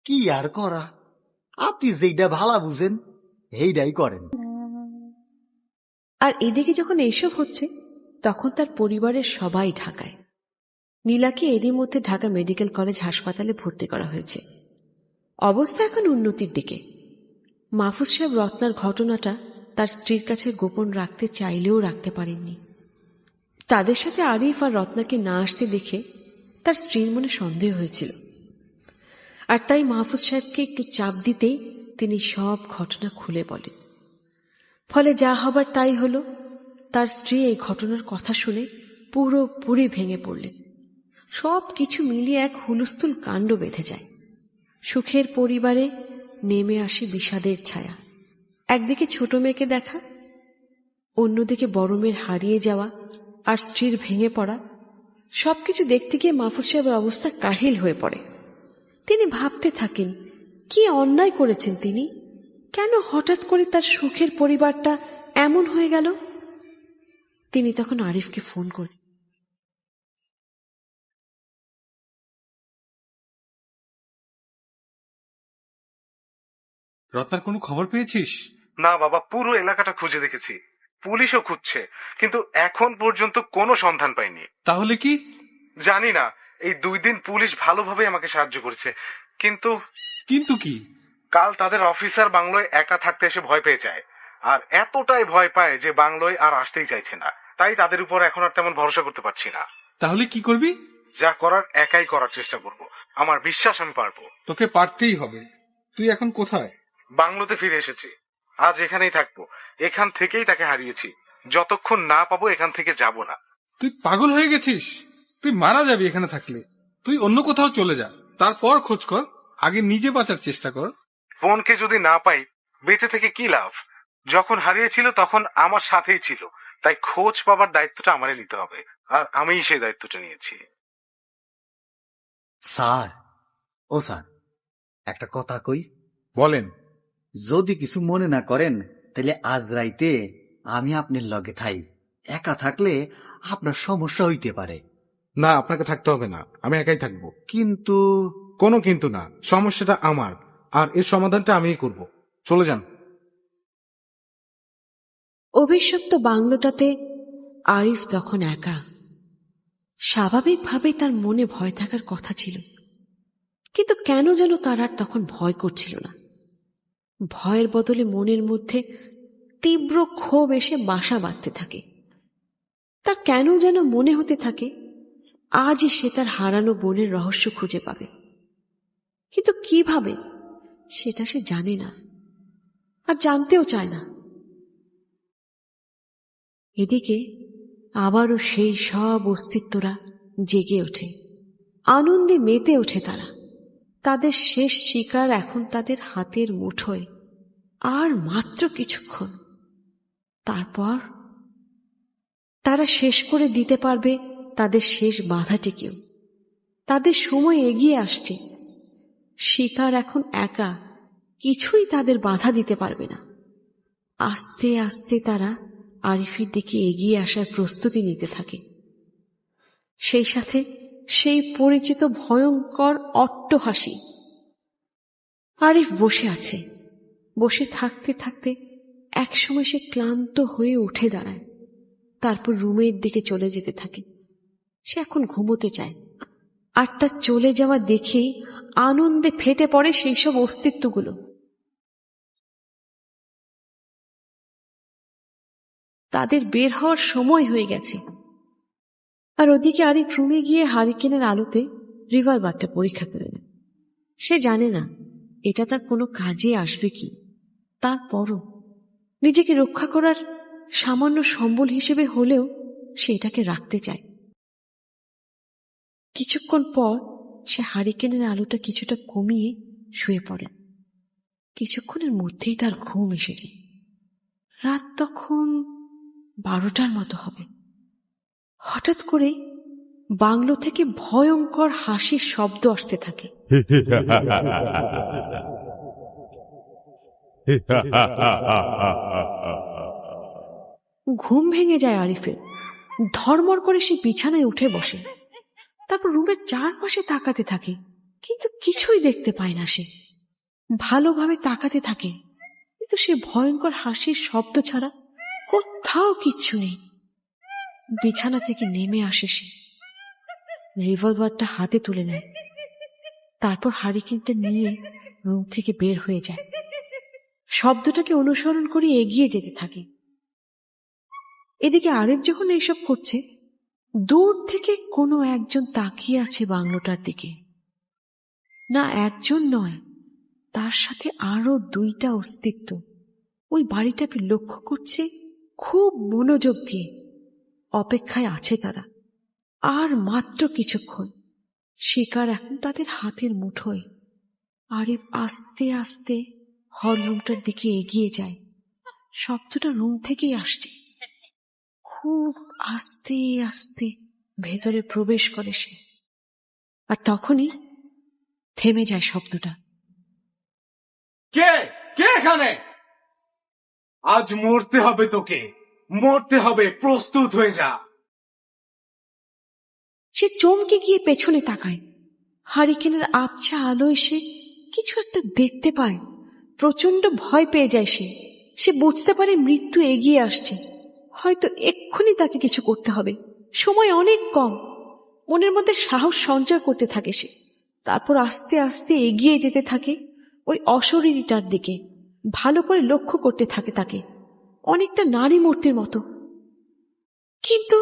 Speaker 7: কি আর করা, আপনি যেইটা ভালা বুঝেন সেইটাই করেন।
Speaker 1: আর এদিকে যখন এইসব হচ্ছে তখন তার পরিবারের সবাই ঢাকায়। নীলাকে এরই মধ্যে ঢাকা মেডিকেল কলেজ হাসপাতালে ভর্তি করা হয়েছে। অবস্থা এখন উন্নতির দিকে। মাহফুজ সাহেব রত্নার ঘটনাটা তার স্ত্রীর কাছে গোপন রাখতে চাইলেও রাখতে পারেননি। তাদের সাথে আরিফ আর রত্নাকে না আসতে দেখে তার স্ত্রীর মনে সন্দেহ হয়েছিল, আর তাই মাহফুজ সাহেবকে একটু চাপ দিতেই তিনি সব ঘটনা খুলে বলেন। ফলে যা হবার তাই হল। তার স্ত্রী এই ঘটনার কথা শুনে পুরোপুরি ভেঙে পড়লেন। সব কিছু মিলিয়ে এক হুলস্থুল কাণ্ড বেঁধে যায়। সুখের পরিবারে নেমে আসে বিষাদের ছায়া। একদিকে ছোট মেয়েকে দেখা, অন্যদিকে বড় মেয়ের হারিয়ে যাওয়া আর স্ত্রীর ভেঙে পড়া। সবকিছু দেখতে গিয়ে মাহফুজ সাহেবের অবস্থা কাহিল হয়ে পড়ে। তিনি ভাবতে থাকেন কি অন্যায় করেছেন তিনি, কেন হঠাৎ করে তার সুখের পরিবারটা এমন হয়ে গেল। তিনি তখন আরিফকে ফোন করেন।
Speaker 2: রত্নার কোনো খবর পেয়েছিস?
Speaker 9: না বাবা, পুরো এলাকাটা খুঁজে দেখেছি, পুলিশও খুঁজছে, কিন্তু এখন পর্যন্ত কোনো সন্ধান পাইনি।
Speaker 2: তাহলে কি?
Speaker 9: জানি না। এই 2 দিন পুলিশ ভালোভাবে আমাকে সাহায্য করেছে, কিন্তু
Speaker 2: কিন্তু কি?
Speaker 9: কাল তাদের অফিসার বাংলোয় একা থাকতে এসে ভয় পেয়ে যায়, আর এতটাই ভয় পায় যে বাংলোয় আর আসতেই চাইছে না। তাই তাদের উপর এখন আর তেমন ভরসা করতে পারছি না।
Speaker 2: তাহলে কি করবি?
Speaker 9: যা করার একাই করার চেষ্টা করব। আমার বিশ্বাস আমি পারবো।
Speaker 2: তোকে পারতেই হবে। তুই এখন কোথায়?
Speaker 9: বাংলোতে ফিরে এসেছি, আজ এখানেই থাকবো। এখান থেকেই তাকে হারিয়েছি, যতক্ষণ না পাবো এখান থেকে যাব না।
Speaker 2: তুই পাগল হয়ে গেছিস? তুই মারা যাবি এখানে থাকলে। তুই অন্য কোথাও চলে যা, তারপর খোঁজ কর। আগে নিজে বাঁচার চেষ্টা কর।
Speaker 9: বোনকে যদি না পাই বেঁচে থেকে কি লাভ? যখন হারিয়েছিল তখন আমার সাথেই ছিল, তাই খোঁজ পাবার দায়িত্বটা আমারই নিতে হবে, আর আমিই সেই দায়িত্বটা নিয়েছি।
Speaker 7: স্যার, ও স্যার, একটা কথা কই।
Speaker 6: বলেন।
Speaker 7: যদি কিছু মনে না করেন তাহলে আজ রাইতে আমি আপনার লগে থাই। একা থাকলে আপনার সমস্যা হইতে পারে।
Speaker 6: না, আপনাকে থাকতে হবে না, আমি একাই থাকবো।
Speaker 7: কিন্তু
Speaker 6: কোনো কিন্তু না, সমস্যাটা আমার, আর এর সমাধানটা আমিই করব। চলে যান।
Speaker 1: অভিশপ্ত বাংলোটাতে আরিফ তখন একা। স্বাভাবিকভাবেই তার মনে ভয় থাকার কথা ছিল, কিন্তু কেন যেন তার আর তখন ভয় করছিল না। ভয়ের বদলে মনের মধ্যে তীব্র ক্ষোভ এসে বাসা বাঁধতে থাকে। তার কেন যেন মনে হতে থাকে আজই সে তার হারানো বোনের রহস্য খুঁজে পাবে, কিন্তু কিভাবে সেটা সে জানে না, আর জানতেও চায় না। এদিকে আবারও সেই সব অস্তিত্বরা জেগে ওঠে, আনন্দে মেতে ওঠে তারা। তাদের শেষ শিকার এখন তাদের হাতের মুঠোয়। আর মাত্র কিছুক্ষণ, তারপর তারা শেষ করে দিতে পারবে তাদের শেষ বাধাটিকেও। তাদের সময় এগিয়ে আসছে। শিকার এখন একা, কিছুই তাদের বাধা দিতে পারবে না। আস্তে আস্তে তারা আরিফের দিকে এগিয়ে আসার প্রস্তুতি নিতে থাকে। সেই সাথে সেই পরিচিত ভয়ঙ্কর অট্টহাসি। আরিফ বসে আছে। বসে থাকতে থাকতে একসময় সে ক্লান্ত হয়ে উঠে দাঁড়ায়, তারপর রুমের দিকে চলে যেতে থাকে। সে এখন ঘুমোতে চায়, আর তার চলে যাওয়া দেখেই আনন্দে ফেটে পড়ে সেই সব অস্তিত্বগুলো। তাদের বের হওয়ার সময় হয়ে গেছে। আর ওদিকে আরিফ রুমে গিয়ে হারিকেনের আলোতে রিভলভারটা পরীক্ষা করে নেয়। সে জানে না এটা তার কোনো কাজে আসবে কি, তারপরও নিজেকে রক্ষা করার সামান্য সম্বল হিসেবে হলেও সে এটাকে রাখতে চায়। কিছুক্ষণ পর সে হারিকেনের আলোটা কিছুটা কমিয়ে শুয়ে পড়ে। কিছুক্ষণের মধ্যেই তার ঘুম এসে যায়। রাত তখন 12টার মতো হবে। হঠাৎ করে বাংলো থেকে ভয়ঙ্কর হাসির শব্দ আসতে থাকে। ঘুম ভেঙে যায় আরিফের। ধর্মর করে সে বিছানায় উঠে বসে। তারপর রুমের চারপাশে তাকাতে থাকে, কিন্তু কিছুই দেখতে পায় না সে। ভালোভাবে তাকাতে থাকে, কিন্তু সে ভয়ঙ্কর হাসির শব্দ ছাড়া কোথাও কিচ্ছু নেই। বিছানা থেকে নেমে আসে সে, রিভলভারটা হাতে তুলে নেয়, তারপর হারিকেনটা নিয়ে রুম থেকে বের হয়ে যায়। শব্দটাকে অনুসরণ করে এগিয়ে যেতে থাকে। এদিকে আরিফ যখন এইসব করছে, দূর থেকে কোনো একজন তাকিয়ে আছে বাংলোটার দিকে। না, একজন নয়, তার সাথে আরো দুইটা অস্তিত্ব ওই বাড়িটাকে লক্ষ্য করছে খুব মনোযোগ দিয়ে। অপেক্ষায় আছে তারা। আর মাত্র কিছুক্ষণ, শিকার এখন তাদের হাতের মুঠোয়। আরিফ আস্তে আস্তে হল রুমটার দিকে এগিয়ে যায়। শব্দটা রুম থেকেই আসছে। খুব আস্তে আস্তে ভেতরে প্রবেশ করে সে, আর তখনই থেমে যায় শব্দটা।
Speaker 6: কে কে এখানে? আজ মরতে হবে তোকে, মরতে হবে, প্রস্তুত হয়ে যা।
Speaker 1: সে চমকে গিয়ে পেছনে তাকায়। হারিকেনের আবছা আলোয় সে কিছু একটা দেখতে পায়। প্রচন্ড ভয় পেয়ে যায় সে। সে বুঝতে পারে মৃত্যু এগিয়ে আসছে, হয়তো এক্ষুনি তাকে কিছু করতে হবে। সময় অনেক কম। মনের মধ্যে সাহস সঞ্চয় করতে থাকে সে। তারপর আস্তে আস্তে এগিয়ে যেতে থাকে ওই অশরীরীটার দিকে। ভালো করে লক্ষ্য করতে থাকে তাকে, অনেকটা নারী মূর্তির মতো। কিন্তু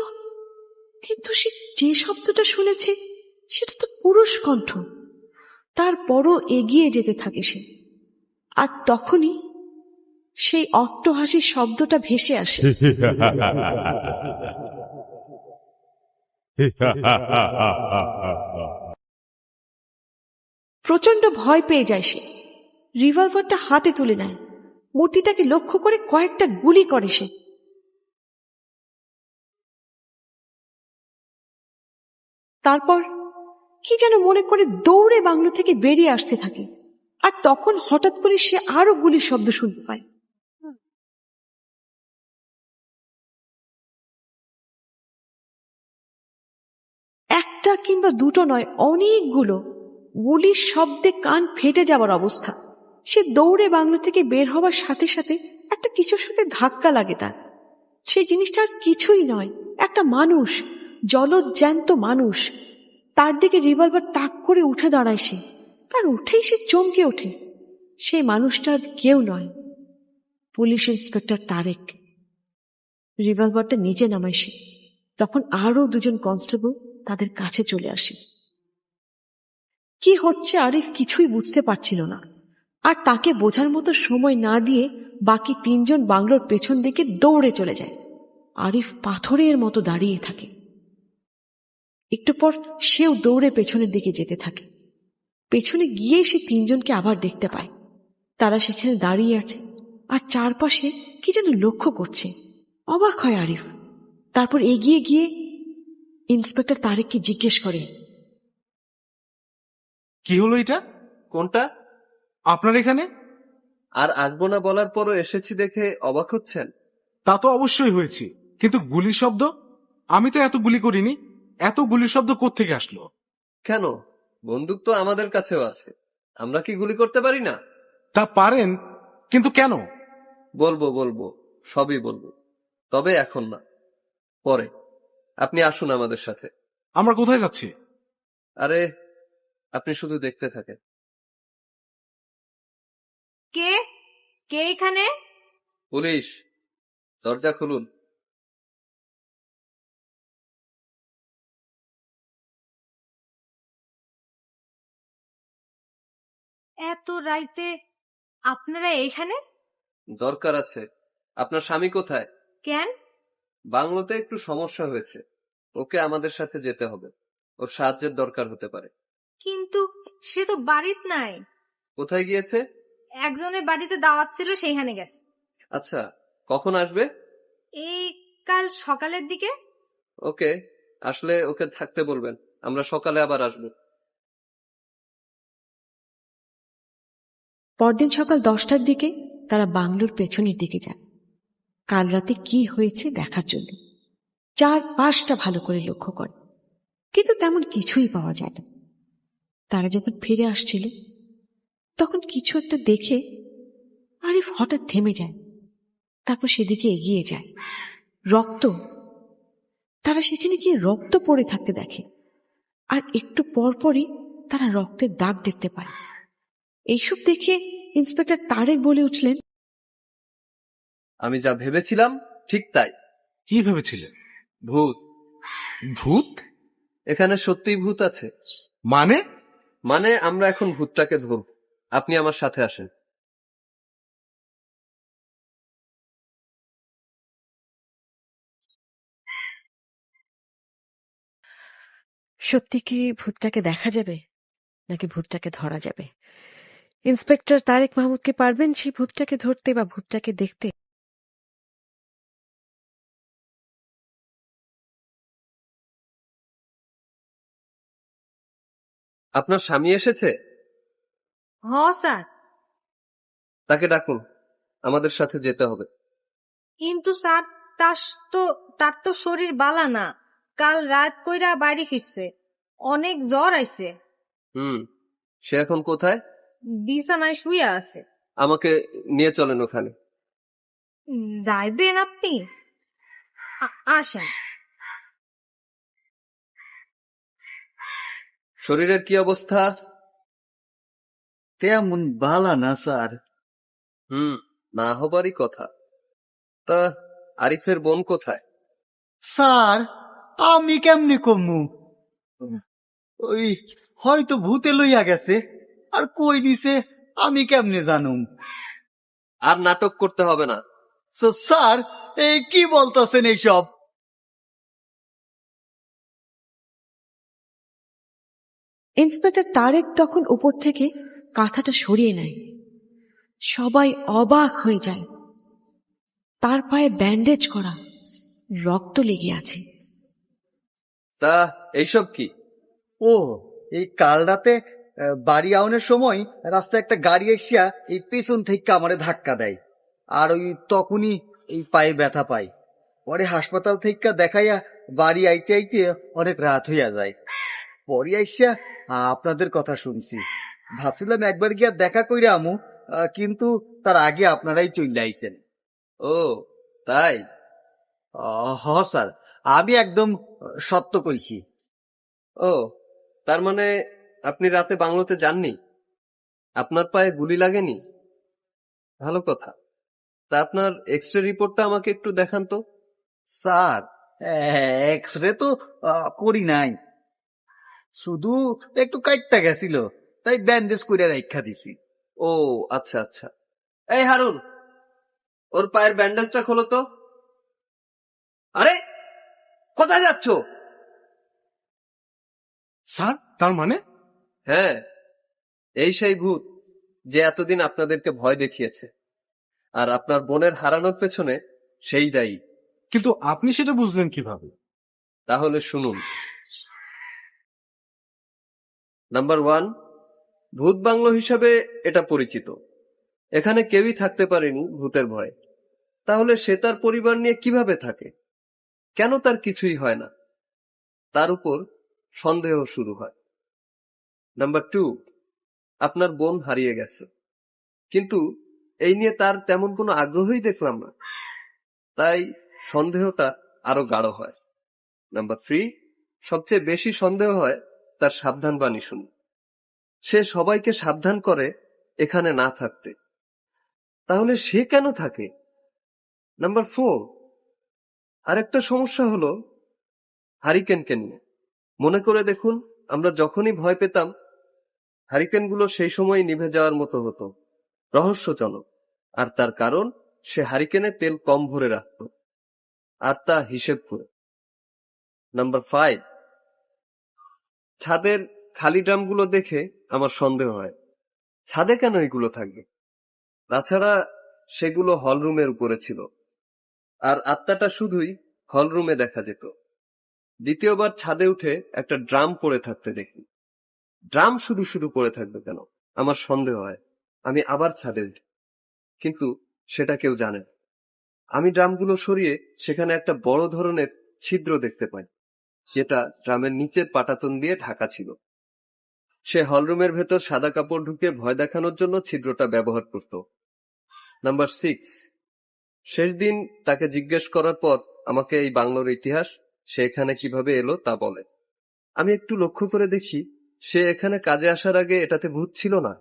Speaker 1: কিন্তু সে যে শব্দটা শুনেছে সেটা তো পুরুষ কণ্ঠ। তারপরও এগিয়ে যেতে থাকে সে। আর তখনই সেই অট্টহাসির শব্দটা ভেসে আসে। প্রচন্ড ভয় পেয়ে যায় সে। রিভলভারটা হাতে তুলে নেয়। মূর্তিটাকে লক্ষ্য করে কয়েকটা গুলি করে সে। তারপর কি যেন মনে করে দৌড়ে বাংলো থেকে বেরিয়ে আসতে থাকে। আর তখন হঠাৎ করে সে আরো গুলির শব্দ শুনতে পায়। একটা কিংবা দুটো নয়, অনেকগুলো গুলির শব্দে কান ফেটে যাওয়ার অবস্থা। সে দৌড়ে বাংলো থেকে বের হওয়ার সাথে সাথে একটা কিছুর সাথে ধাক্কা লাগে তার। সেই জিনিসটা আর কিছুই নয়, একটা মানুষ, জলজ্যান্ত মানুষ। তার দিকে রিভলভার তাক করে উঠে দাঁড়ায় সে। আর উঠেই সে চমকে ওঠে। সেই মানুষটার কেউ নয়, পুলিশ ইন্সপেক্টর তারেক। রিভলভারটা নিচে নামায় সে। তখন আরো দুজন কনস্টেবল তাদের কাছে চলে আসে। কি হচ্ছে আরিফ কিছুই বুঝতে পারছিল না। আর তাকে বোঝার মতো সময় না দিয়ে বাকি তিনজন বাংলোর পেছন দিকে দৌড়ে চলে যায়। আরিফ পাথরের মতো দাঁড়িয়ে থাকে। একটু পর সেও দৌড়ে পেছনের দিকে যেতে থাকে। পেছনে গিয়ে সে তিনজনকে আবার দেখতে পায়। তারা সেখানে দাঁড়িয়ে আছে আর চারপাশে কি যেন লক্ষ্য করছে। অবাক হয় আরিফ। তারপর এগিয়ে গিয়ে ইন্সপেক্টর তারেককে জিজ্ঞেস করে,
Speaker 6: কি হলো এটা?
Speaker 10: কোনটা?
Speaker 6: আপনার এখানে?
Speaker 10: আর আসবো না বলার পরও এসেছি দেখে অবাক হচ্ছেন?
Speaker 6: তা তো অবশ্যই হয়েছি, কিন্তু গুলির শব্দ? আমি তো এত গুলি করিনি। এত গুলির শব্দ কোত্থেকে আসলো?
Speaker 10: কেন, বন্দুক তো আমাদের কাছেও আছে। আমরা কি গুলি করতে পারি না?
Speaker 6: তা পারেন, কিন্তু কেন?
Speaker 10: বলবো বলবো, সবই বলবো, তবে এখন না, পরে। আপনি আসুন আমাদের সাথে।
Speaker 6: আমরা কোথায় যাচ্ছি?
Speaker 10: আরে, আপনি শুধু দেখতে থাকেন।
Speaker 3: কে কে এখানে?
Speaker 10: পুলিশ, দরজা খুলুন।
Speaker 3: এত রাইতে আপনারা এখানে?
Speaker 10: দরকার আছে। আপনার স্বামী কোথায়?
Speaker 3: কেন?
Speaker 10: বাংলোতে একটু সমস্যা হয়েছে, ওকে আমাদের সাথে যেতে হবে। ওর সাহায্যের দরকার হতে পারে।
Speaker 3: কিন্তু সে তো বাড়িতে নাই।
Speaker 10: কোথায় গিয়েছে?
Speaker 3: একজনের বাড়িতে দাওয়াত ছিল, সেইখানে গেছে।
Speaker 10: আচ্ছা, কখন আসবে?
Speaker 3: এই কাল সকালের দিকে।
Speaker 10: ওকে, আসলে ওকে থাকতে বলবেন, আমরা সকালে আবার আসবো।
Speaker 1: পরদিন সকাল 10টার দিকে তারা বাংলোর পেছনের দিকে যান কাল রাতে কি হয়েছে দেখার জন্য। চারপাশটা ভালো করে লক্ষ্য করে, কিন্তু তেমন কিছুই পাওয়া যায় না। তারা যখন ফিরে আসছিল তখন কিছু একটা দেখে আরিফ হঠাৎ থেমে যায়, তারপর সেদিকে এগিয়ে যায়। রক্ত। তারা সেখানে গিয়ে রক্ত পড়ে থাকতে দেখে, আর একটু পরপরই তারা রক্তের দাগ দেখতে পায়। এইসব দেখে ইন্সপেক্টর তারেক বলে উঠলেন,
Speaker 10: আমি যা ভেবেছিলাম ঠিক তাই।
Speaker 6: কি ভেবেছিলেন?
Speaker 10: ভূত।
Speaker 6: ভূত?
Speaker 10: এখানে সত্যিই ভূত আছে।
Speaker 6: মানে?
Speaker 10: মানে আমরা এখন ভূতটাকে ধরব। আপনি আমার সাথে আসেন।
Speaker 1: সত্যি কি ভূতটাকে দেখা যাবে নাকি ভূতটাকে ধরা যাবে? ইন্সপেক্টর তারেক মাহমুদকে পারবেন সেই ভূতটাকে ধরতে বা ভূতটাকে দেখতে?
Speaker 10: আপনার স্বামী এসেছে?
Speaker 13: হ স্যার।
Speaker 10: তাকে ডাকুন, আমাদের সাথে যেতে হবে।
Speaker 13: কিন্তু স্যার তার তো শরীর বালা না, কাল রাত কইরা বাড়ি ফিরছে, অনেক জ্বর আইছে।
Speaker 10: সে এখন কোথায়?
Speaker 13: বিছানায় শুয়ে আছে।
Speaker 10: আমাকে নিয়ে চলেন ওখানে।
Speaker 13: যাইবেন আপনি? আসেন।
Speaker 10: শরীরের কি অবস্থা?
Speaker 7: তেমন বালা না স্যার।
Speaker 10: না হবারই কথা। তা আরিফের বোন কোথায়?
Speaker 7: স্যার আমি কেমনে কমু? ওই হয়তো ভূতে লইয়া গেছে, আর কই নিছে আমি কেমনে জানুম?
Speaker 10: আর নাটক করতে হবে না।
Speaker 7: স্যার এই কি বলতেছেন এইসব?
Speaker 1: ইন্সপেক্টর তারেক তখন উপর থেকে কাঁথাটা সরিয়ে নেয়। সবাই অবাক হয়ে যায়। তার পায়ে ব্যান্ডেজ করা, রক্ত লেগে আছে।
Speaker 10: তা এইসব কি?
Speaker 7: ও এই কাল রাতে বাড়ি আউনের সময় রাস্তায় একটা গাড়ি এসিয়া এই পেছন থেকে আমারে ধাক্কা দেয়, আর ওই তখনই এই পায়ে ব্যথা পাই। পরে হাসপাতাল থেকে দেখাইয়া বাড়ি আইতে আইতে অনেক রাত হইয়া যায়। পরে আইসা আপনাদের কথা শুনছি, ভাবছিলাম একবার গিয়া দেখা কইরা আমু, কিন্তু তার আগে আপনারাই চলে আইছেন।
Speaker 10: ও তাই?
Speaker 7: হ স্যার, আমি একদম সত্য কইছি।
Speaker 10: ও তার মানে আপনি রাতে বাংলোতে যাননি? আপনার পায়ে গুলি লাগেনি? ভালো কথা। তা আপনার এক্সরে রিপোর্টটা আমাকে একটু দেখান তো।
Speaker 7: স্যার এক্সরে তো করি নাই, শুধু একটু কাটটা গেছিল, তাই ব্যান্ডেজ করে রাখা দিছি।
Speaker 10: ও আচ্ছা আচ্ছা। এই হারুন, ওর পায়ের ব্যান্ডেজটা খোলো তো। আরে কোথায় যাচ্ছ?
Speaker 6: স্যার তার মানে?
Speaker 10: হ্যাঁ, এই সেই ভূত যে এতদিন আপনাদেরকে ভয় দেখিয়েছে, আর আপনার বোনের হারানোর পেছনে সেই দায়ী।
Speaker 6: কিন্তু আপনি সেটা বুঝলেন কিভাবে?
Speaker 10: তাহলে শুনুন। নাম্বার 1, ভূত বাংলো হিসাবে এটা পরিচিত। এখানে কেউই থাকতে পারেনি ভূতের ভয়ে। তাহলে সে তার পরিবার নিয়ে কিভাবে থাকে? কেন তার কিছুই হয় না? তার উপর সন্দেহ শুরু হয়। নাম্বার 2, আপনার বোন হারিয়ে গেছে, কিন্তু এই নিয়ে তার তেমন কোনো আগ্রহই দেখলাম না, তাই সন্দেহটা আরো গাঢ় হয়। নাম্বার 3, সবচেয়ে বেশি সন্দেহ হয় তার সাবধান বাণী শুনে। সে সবাইকে সাবধান করে এখানে না থাকতে। তাহলে সে কেন থাকে? নাম্বার 4, আরেকটা সমস্যা হলো হারিকেনকে নিয়ে। মনে করে দেখুন, আমরা যখনই ভয় পেতাম হারিকেনগুলো সেই সময় নিভে যাওয়ার মতো হতো। রহস্যজনক। আর তার কারণ, সে হারিকেনে তেল কম ভরে রাখত, আর তা হিসেব করে। নাম্বার 5, ছাদের খালি ড্রামগুলো দেখে আমার সন্দেহ হয়, ছাদে কেন এগুলো থাকবে? তাছাড়া সেগুলো হলরুমের উপরে ছিল, আর আত্মাটা শুধুই হলরুমে দেখা যেত। দ্বিতীয়বার ছাদে উঠে একটা ড্রাম পড়ে থাকতে দেখি। ড্রাম শুধু শুধু পড়ে থাকবে কেন? আমার সন্দেহ হয়। আমি আবার ছাদে উঠি। কিন্তু সেটা কেউ জানে না। আমি ড্রামগুলো সরিয়ে সেখানে একটা বড় ধরনের ছিদ্র দেখতে পাই, যেটা ড্রামের নিচের পাটাতন দিয়ে ঢাকা ছিল। সে হলরুমের ভেতর সাদা কাপড় ঢুকে ভয় দেখানোর জন্য ছিদ্রটা ব্যবহার করত। নাম্বার 6, শেষ দিন তাকে জিজ্ঞেস করার পর আমাকে এই বাংলোর ইতিহাস, সে এখানে কিভাবে এলো তা বলে। আমি একটু লক্ষ্য করে দেখি সে এখানে কাজে আসার আগে এটাতে ভূত ছিল না।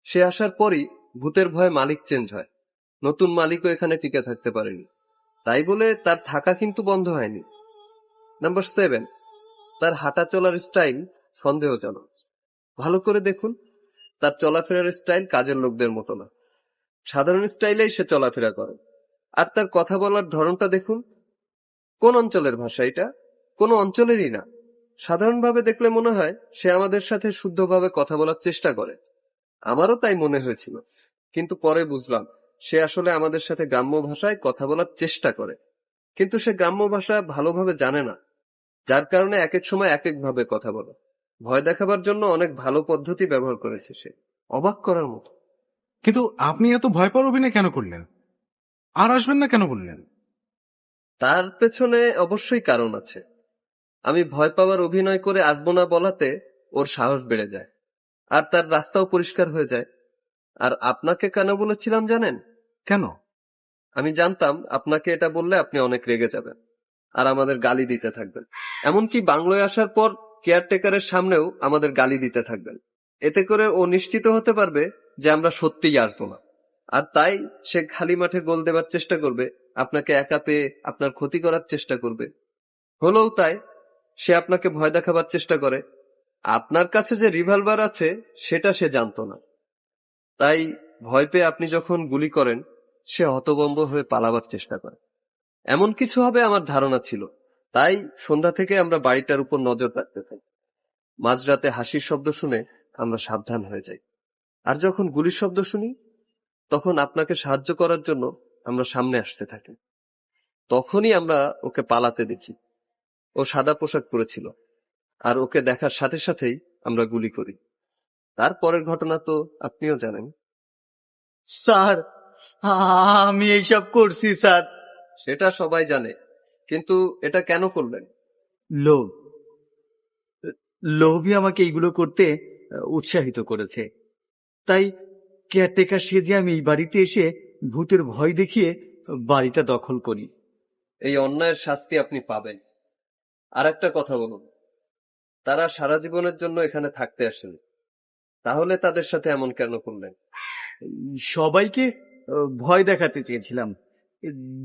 Speaker 10: সে আসার পরই ভূতের ভয়ে মালিক চেঞ্জ হয়। নতুন মালিকও এখানে টিকে থাকতে পারেনি, তাই বলে তার থাকা কিন্তু বন্ধ হয়নি। নাম্বার 7, তার হাঁটা চলার স্টাইল সন্দেহজনক। ভালো করে দেখুন, তার চলাফেরার স্টাইল কাজের লোকদের মতো না, সাধারণ স্টাইলেই সে চলাফেরা করে। আর তার কথা বলার ধরনটা দেখুন, কোন অঞ্চলের ভাষা এটা? কোনো অঞ্চলেরই না। সাধারণভাবে দেখলে মনে হয় সে আমাদের সাথে শুদ্ধভাবে কথা বলার চেষ্টা করে। আমারও তাই মনে হয়েছিল, কিন্তু পরে বুঝলাম সে আসলে আমাদের সাথে গ্রাম্য ভাষায় কথা বলার চেষ্টা করে, কিন্তু সে গ্রাম্য ভাষা ভালোভাবে জানে না, যার কারণে এক এক সময় এক এক ভাবে কথা বলে। ভয় দেখাবার জন্য অনেক ভালো পদ্ধতি ব্যবহার করেছে সে, অবাক করার মতো।
Speaker 6: কিন্তু আপনি এত ভয় পাওয়ার অভিনয় কেন করলেন? আর আসবেন না কেন বললেন?
Speaker 10: তার পেছনে অবশ্যই কারণ আছে। আমি ভয় পাওয়ার অভিনয় করে আসবো না বলাতে ওর সাহস বেড়ে যায়, আর তার রাস্তাও পরিষ্কার হয়ে যায়। আর আপনাকে কেন বলেছিলাম জানেন?
Speaker 6: কেন?
Speaker 10: আমি জানতাম আপনাকে এটা বললে আপনি অনেক রেগে যাবেন আর আমাদের গালি দিতে থাকবেন। এমনকি বাংলোয় আসার পর কেয়ারটেকারের সামনেও আমাদের গালি দিতে থাকবেন। এতে করে ও নিশ্চিত হতে পারবে যে আমরা সত্যিই আসবো না। আর তাই সে খালি মাঠে গোল দেবার চেষ্টা করবে, আপনাকে একা পেয়ে আপনার ক্ষতি করার চেষ্টা করবে। হলেও তাই, সে আপনাকে ভয় দেখাবার চেষ্টা করে। আপনার কাছে যে রিভলভার আছে সেটা সে জানতো না, তাই ভয় পেয়ে আপনি যখন গুলি করেন সে হতভম্ব হয়ে পালাবার চেষ্টা করে। এমন কিছু হবে আমার ধারণা ছিল, তাই সন্ধ্যা থেকে আমরা বাড়িটার উপর নজর রাখতে থাকি। মাঝরাতে হাসির শব্দ শুনে আমরা সাবধান হয়ে যাই, আর যখন গুলির শব্দ শুনি তখন আপনাকে সাহায্য করার জন্য আমরা সামনে আসতে থাকি। তখনই আমরা ওকে পালাতে দেখি। ও সাদা পোশাক পরেছিল, আর ওকে দেখার সাথে সাথেই আমরা গুলি করি। তারপরের ঘটনা তো আপনিও জানেন।
Speaker 7: স্যার, আমি এইসব করছি স্যার।
Speaker 10: সেটা সবাই জানে, কিন্তু এটা কেন করলেন?
Speaker 7: লোভ। লোভই আমাকে এইগুলো করতে উৎসাহিত করেছে। তাই কেয়ারটেকার সেজে আমি এই বাড়িতে এসে ভূতের ভয় দেখিয়ে বাড়িটা দখল করি।
Speaker 10: এই অন্যায়ের শাস্তি আপনি পাবেন। আর একটা কথা বলুন, তারা সারা জীবনের জন্য এখানে থাকতে আসেন, তাহলে তাদের সাথে এমন কেন করলেন?
Speaker 7: সবাইকে ভয় দেখাতে চেয়েছিলাম,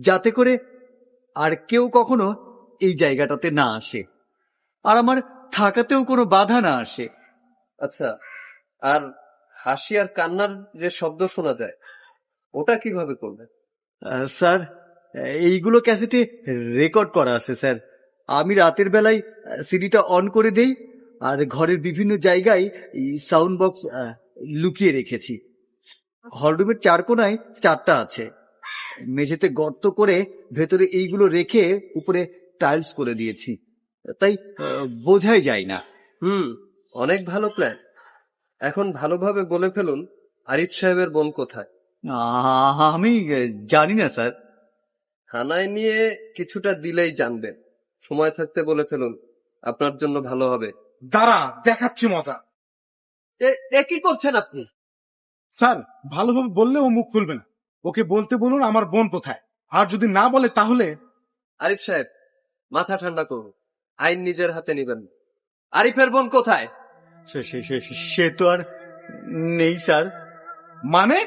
Speaker 7: যাতে করে আর কেউ কখনো এই জায়গাটাতে না আসে, আর আমার থাকাতেও কোনো বাধা না আসে।
Speaker 10: আচ্ছা, আর হাসি আর কান্নার যে শব্দ শোনা যায় ওটা কিভাবে করলেন?
Speaker 7: স্যার, এইগুলো ক্যাসেটে রেকর্ড করা আছে স্যার। আমি রাতের বেলায় সিডিটা অন করে দেই, আর ঘরের বিভিন্ন জায়গায় সাউন্ড বক্স লুকিয়ে রেখেছি। হলরুমের 4 কোণায় 4টা আছে। মেঝেতে গর্ত করে ভেতরে এইগুলো রেখে উপরে টাইলস করে দিয়েছি, তাই বোঝাই যায় না।
Speaker 10: অনেক ভালো প্ল্যান। এখন ভালোভাবে বলে ফেলুন, আরিফ সাহেবের বোন কোথায়?
Speaker 7: আমি জানি না স্যার।
Speaker 10: থানায় নিয়ে কিছুটা দিলেই জানবেন। সময় থাকতে বলে ফেলুন, আপনার জন্য ভালো হবে।
Speaker 6: দাঁড়া, দেখাচ্ছি মজা।
Speaker 10: এ কি করছেন আপনি?
Speaker 6: স্যার, ভালোভাবে বললে ও মুখ খুলবে না। ওকে বলতে বলুন আমার বোন কোথায়, আর যদি না বলে তাহলে।
Speaker 10: আরিফ সাহেব, মাথা ঠান্ডা করুন, আইন নিজের হাতে নেবেন। আরিফের বোন কোথায়?
Speaker 7: সে তো আর নেই স্যার।
Speaker 6: মানে?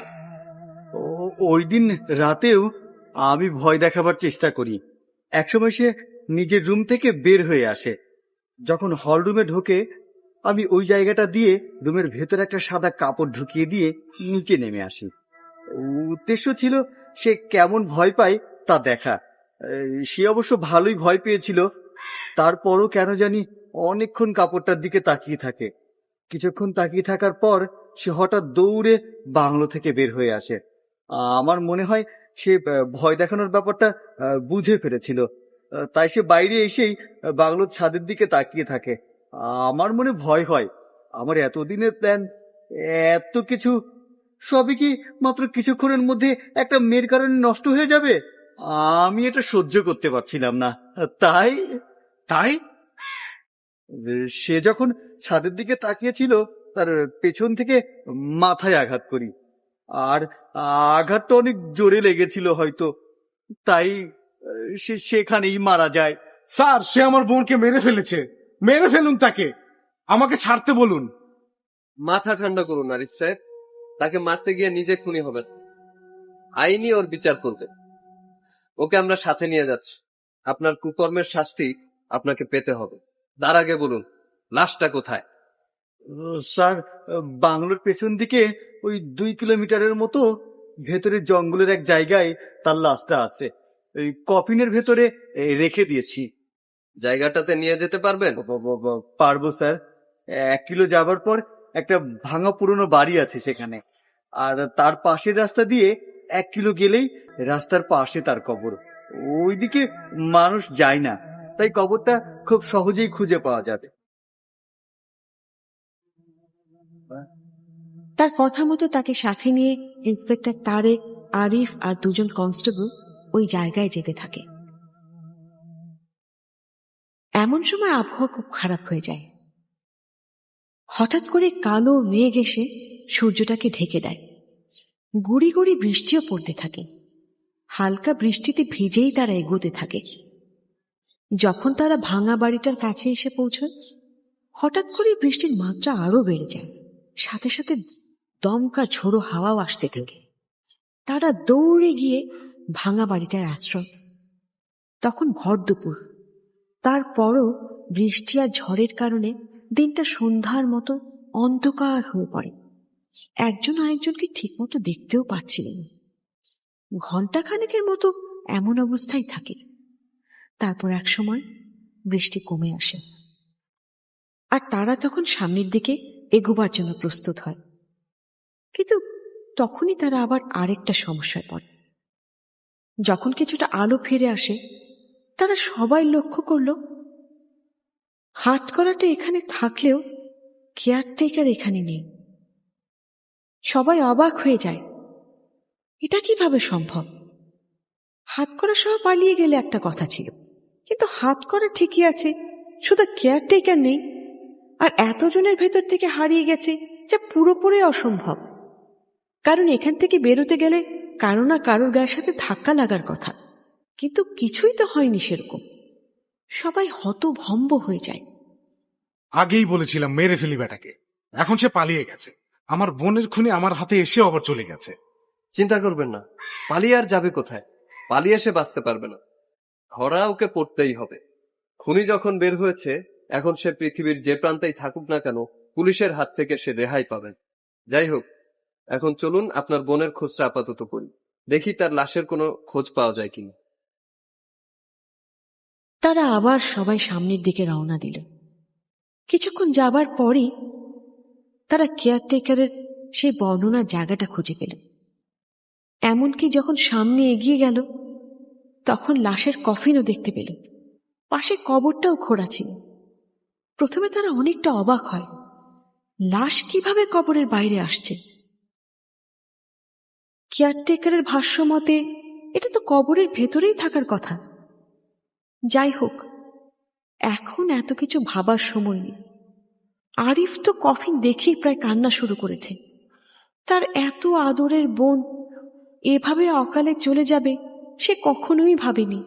Speaker 7: ওই দিন রাতেও আমি ভয় দেখাবার চেষ্টা করি। একসময় সে নিজের রুম থেকে বের হয়ে আসে। যখন হল রুমে ঢোকে, আমি ওই জায়গাটা দিয়ে রুমের ভেতরে একটা সাদা কাপড় ঢুকিয়ে দিয়ে নিচে নেমে আসি। উদ্দেশ্য ছিল সে কেমন ভয় পায় তা দেখা। সে অবশ্য ভালোই ভয় পেয়েছিল। তারপরও কেন জানি অনেকক্ষণ কাপড়টার দিকে তাকিয়ে থাকে। কিছুক্ষণ তাকিয়ে থাকার পর সে হঠাৎ দৌড়ে বাংলো থেকে বের হয়ে আসে। আমার মনে হয় সে ভয় দেখানোর ব্যাপারটা বুঝে ফেলেছিল, তাই সে বাইরে এসেই বাংলোর ছাদের দিকে তাকিয়ে থাকে। আমার মনে ভয় হয় আমার এতদিনের প্ল্যান এত কিছু সবই কি মাত্র কিছুক্ষণের মধ্যে একটা মেয়ের কারণে নষ্ট হয়ে যাবে? আমি এটা সহ্য করতে পারছিলাম না। তাই
Speaker 6: তাই
Speaker 7: সে যখন ছাদের দিকে তাকিয়েছিল, তার পেছন থেকে মাথায় আঘাত করি। আর আঘাতটা অনেক জোরে লেগেছিল হয়তো, তাই সে সেখানেই মারা যায়।
Speaker 6: স্যার, সে আমার বোনকে মেরে ফেলেছে। মেরে ফেলুন তাকে, আমাকে ছাড়তে বলুন।
Speaker 10: মাথা ঠান্ডা করুন আরিফ সাহেব, তাকে মারতে গিয়ে নিজে খুনি হবেন। আইনি ওর বিচার করবে। ওকে আমরা সাথে নিয়ে যাচ্ছি। আপনার কুকর্মের শাস্তি আপনাকে পেতে হবে। তার আগে বলুন, লাশটা কোথায়?
Speaker 7: স্যার, বাংলোর পেছন দিকে ওই 2 কিলোমিটারের মতো ভেতরে জঙ্গলের এক জায়গায় তার লাশটা আছে। ওই কফিনের ভেতরে রেখে দিয়েছি।
Speaker 10: জায়গাটাতে নিয়ে যেতে পারবেন?
Speaker 7: পারবো স্যার। 1 কিলো যাবার পর একটা ভাঙা পুরনো বাড়ি আছে সেখানে, আর তার পাশের রাস্তা দিয়ে 1 কিলো গেলেই রাস্তার পাশে তার কবর। ওইদিকে মানুষ যায় না, তাই কবরটা খুব সহজেই খুঁজে পাওয়া যাবে।
Speaker 1: তার কথা মতো তাকে সাথে নিয়ে ইন্সপেক্টর তারেক, আরিফ আর 2 জন কনস্টেবল ওই জায়গায় যেতে থাকে। এমন সময় আবহাওয়া খুব খারাপ হয়ে যায়। হঠাৎ করে কালো মেঘ এসে সূর্যটাকে ঢেকে দেয়। গুড়ি গুড়ি বৃষ্টিও পড়তে থাকে। হালকা বৃষ্টিতে ভিজেই তারা এগোতে থাকে। যখন তারা ভাঙা বাড়িটার কাছে এসে পৌঁছয়, হঠাৎ করে বৃষ্টির মাত্রা আরো বেড়ে যায়। সাথে সাথে দমকা ঝোড়ো হাওয়াও আসতে থাকে। তারা দৌড়ে গিয়ে ভাঙা বাড়িটায় আশ্রয়। তখন ভর দুপুর। তারপরও বৃষ্টি আর ঝড়ের কারণে দিনটা সন্ধ্যার মতো অন্ধকার হয়ে পড়ে। একজন আরেকজনকে ঠিকমতো দেখতেও পাচ্ছিলেন না। ঘণ্টাখানেকের মতো এমন অবস্থায় থাকে। তারপর একসময় বৃষ্টি কমে আসে, আর তারা তখন সামনের দিকে এগোবার জন্য প্রস্তুত হয়। কিন্তু তখনই তারা আবার আরেকটা সমস্যায় পড়ে। যখন কিছুটা আলো ফিরে আসে, তারা সবাই লক্ষ্য করল হাতকড়াটা এখানে থাকলেও কেয়ারটেকার এখানে নেই। সবাই অবাক হয়ে যায়, এটা কিভাবে সম্ভব? হাতকড়া সহ পালিয়ে গেলে একটা কথা ছিল, কিন্তু হাতকড়া ঠিকই আছে, শুধু কেয়ারটেকার নেই। আর এতজনের ভেতর থেকে হারিয়ে গেছে, যা পুরোপুরি অসম্ভব। কারণ এখান থেকে বেরোতে গেলে কারো না কারোর গায়ের সাথে ধাক্কা লাগার কথা, কিন্তু কিছুই তো হয়নি সেরকম। সবাই হতভম্ব হয়ে যায়।
Speaker 6: আগেই বলেছিলাম মেরে ফেলি বেটাকে, এখন সে পালিয়ে গেছে। আমার বোনের খুনি আমার হাতে এসে আবার চলে গেছে।
Speaker 10: চিন্তা করবেন না, পালিয়ে আর যাবে কোথায়? পালিয়ে এসে বাঁচতে পারবে না। ধরা ওকে পড়তেই হবে। খুনি যখন বের হয়েছে, এখন সে পৃথিবীর যে প্রান্তেই থাকুক না কেন, পুলিশের হাত থেকে সে রেহাই পাবেন। যাই হোক, এখন চলুন আপনার বোনের খোঁজটা আপাতত করি, দেখি তার লাশের কোনো খোঁজ পাওয়া যায় কিনা।
Speaker 1: তারা আবার সবাই সামনের দিকে রওনা দিল। কিছুক্ষণ যাবার পরই তারা কেয়ারটেকারের সেই বর্ণনার জায়গাটা খুঁজে পেল। এমনকি যখন সামনে এগিয়ে গেল, তখন লাশের কফিনও দেখতে পেল। পাশে কবরটাও খোঁড়া ছিল। প্রথমে তারা অনেকটা অবাক হয়, লাশ কিভাবে কবরের বাইরে আসছে। কেয়ারটেকারের ভাষ্য মতে এটা তো কবরের ভেতরেই থাকার কথা। যাই হোক, এখন এত কিছু ভাবার সময় নেই। আরিফ তো কফিন দেখেই প্রায় কান্না শুরু করেছে। তার এত আদরের বোন এভাবে অকালে চলে যাবে সে কখনোই ভাবেনি।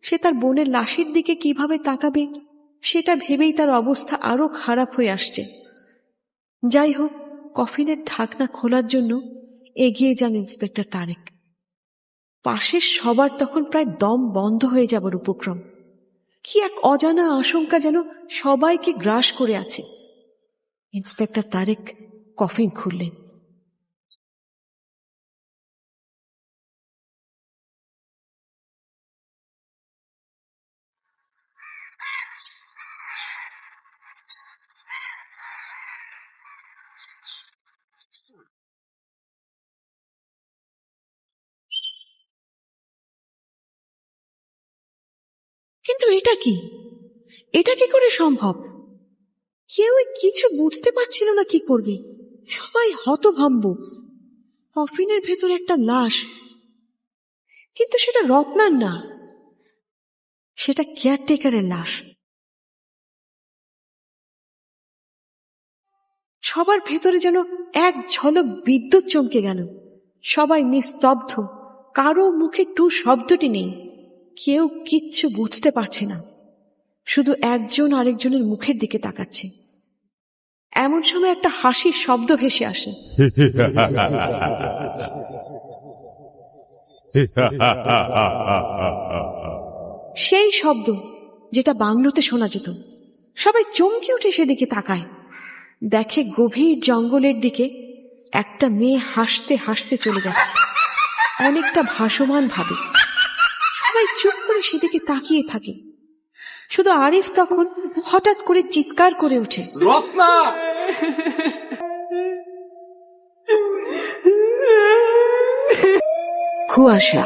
Speaker 1: সে তার বোনের লাশের দিকে কিভাবে তাকাবে সেটা ভেবেই তার অবস্থা আরো খারাপ হয়ে আসছে। যাই হোক, কফিনের ঢাকনা খোলার জন্য এগিয়ে যান ইন্সপেক্টর তারেক। পাশের সবার তখন প্রায় দম বন্ধ হয়ে যাবার উপক্রম। কি এক অজানা আশঙ্কা যেন সবাইকে গ্রাস করে আছে। ইন্সপেক্টর তারেক কফিন খুললেন। কিন্তু এটা কি? এটা কি করে সম্ভব? কেউ কিছু বুঝতে পারছিল না কি করবে। সবাই হতভম্ব। কফিনের ভেতরে একটা লাশ, কিন্তু সেটা রত্নার না, সেটা কেয়ারটেকারের লাশ। সবার ভেতরে যেন এক ঝলক বিদ্যুৎ চমকে গেল। সবাই নিস্তব্ধ, কারো মুখে টু শব্দটি নেই, কেউ কিচ্ছু বুঝতে পারছে না, শুধু একজন আরেকজনের মুখের দিকে তাকাচ্ছে। এমন সময় একটা হাসির শব্দ ভেসে আসে। সেই শব্দ যেটা বাংলোতে শোনা যেত। সবাই চমকে উঠে সেদিকে তাকায়, দেখে গভীর জঙ্গলের দিকে একটা মেয়ে হাসতে হাসতে চলে যাচ্ছে, অনেকটা ভাসমান ভাবে। সবাই চুপ করে সেদিকে তাকিয়ে থাকে। শুধু আরিফ তখন হঠাৎ করে চিৎকার করে ওঠে,
Speaker 2: রত্না!
Speaker 1: কুয়াশা।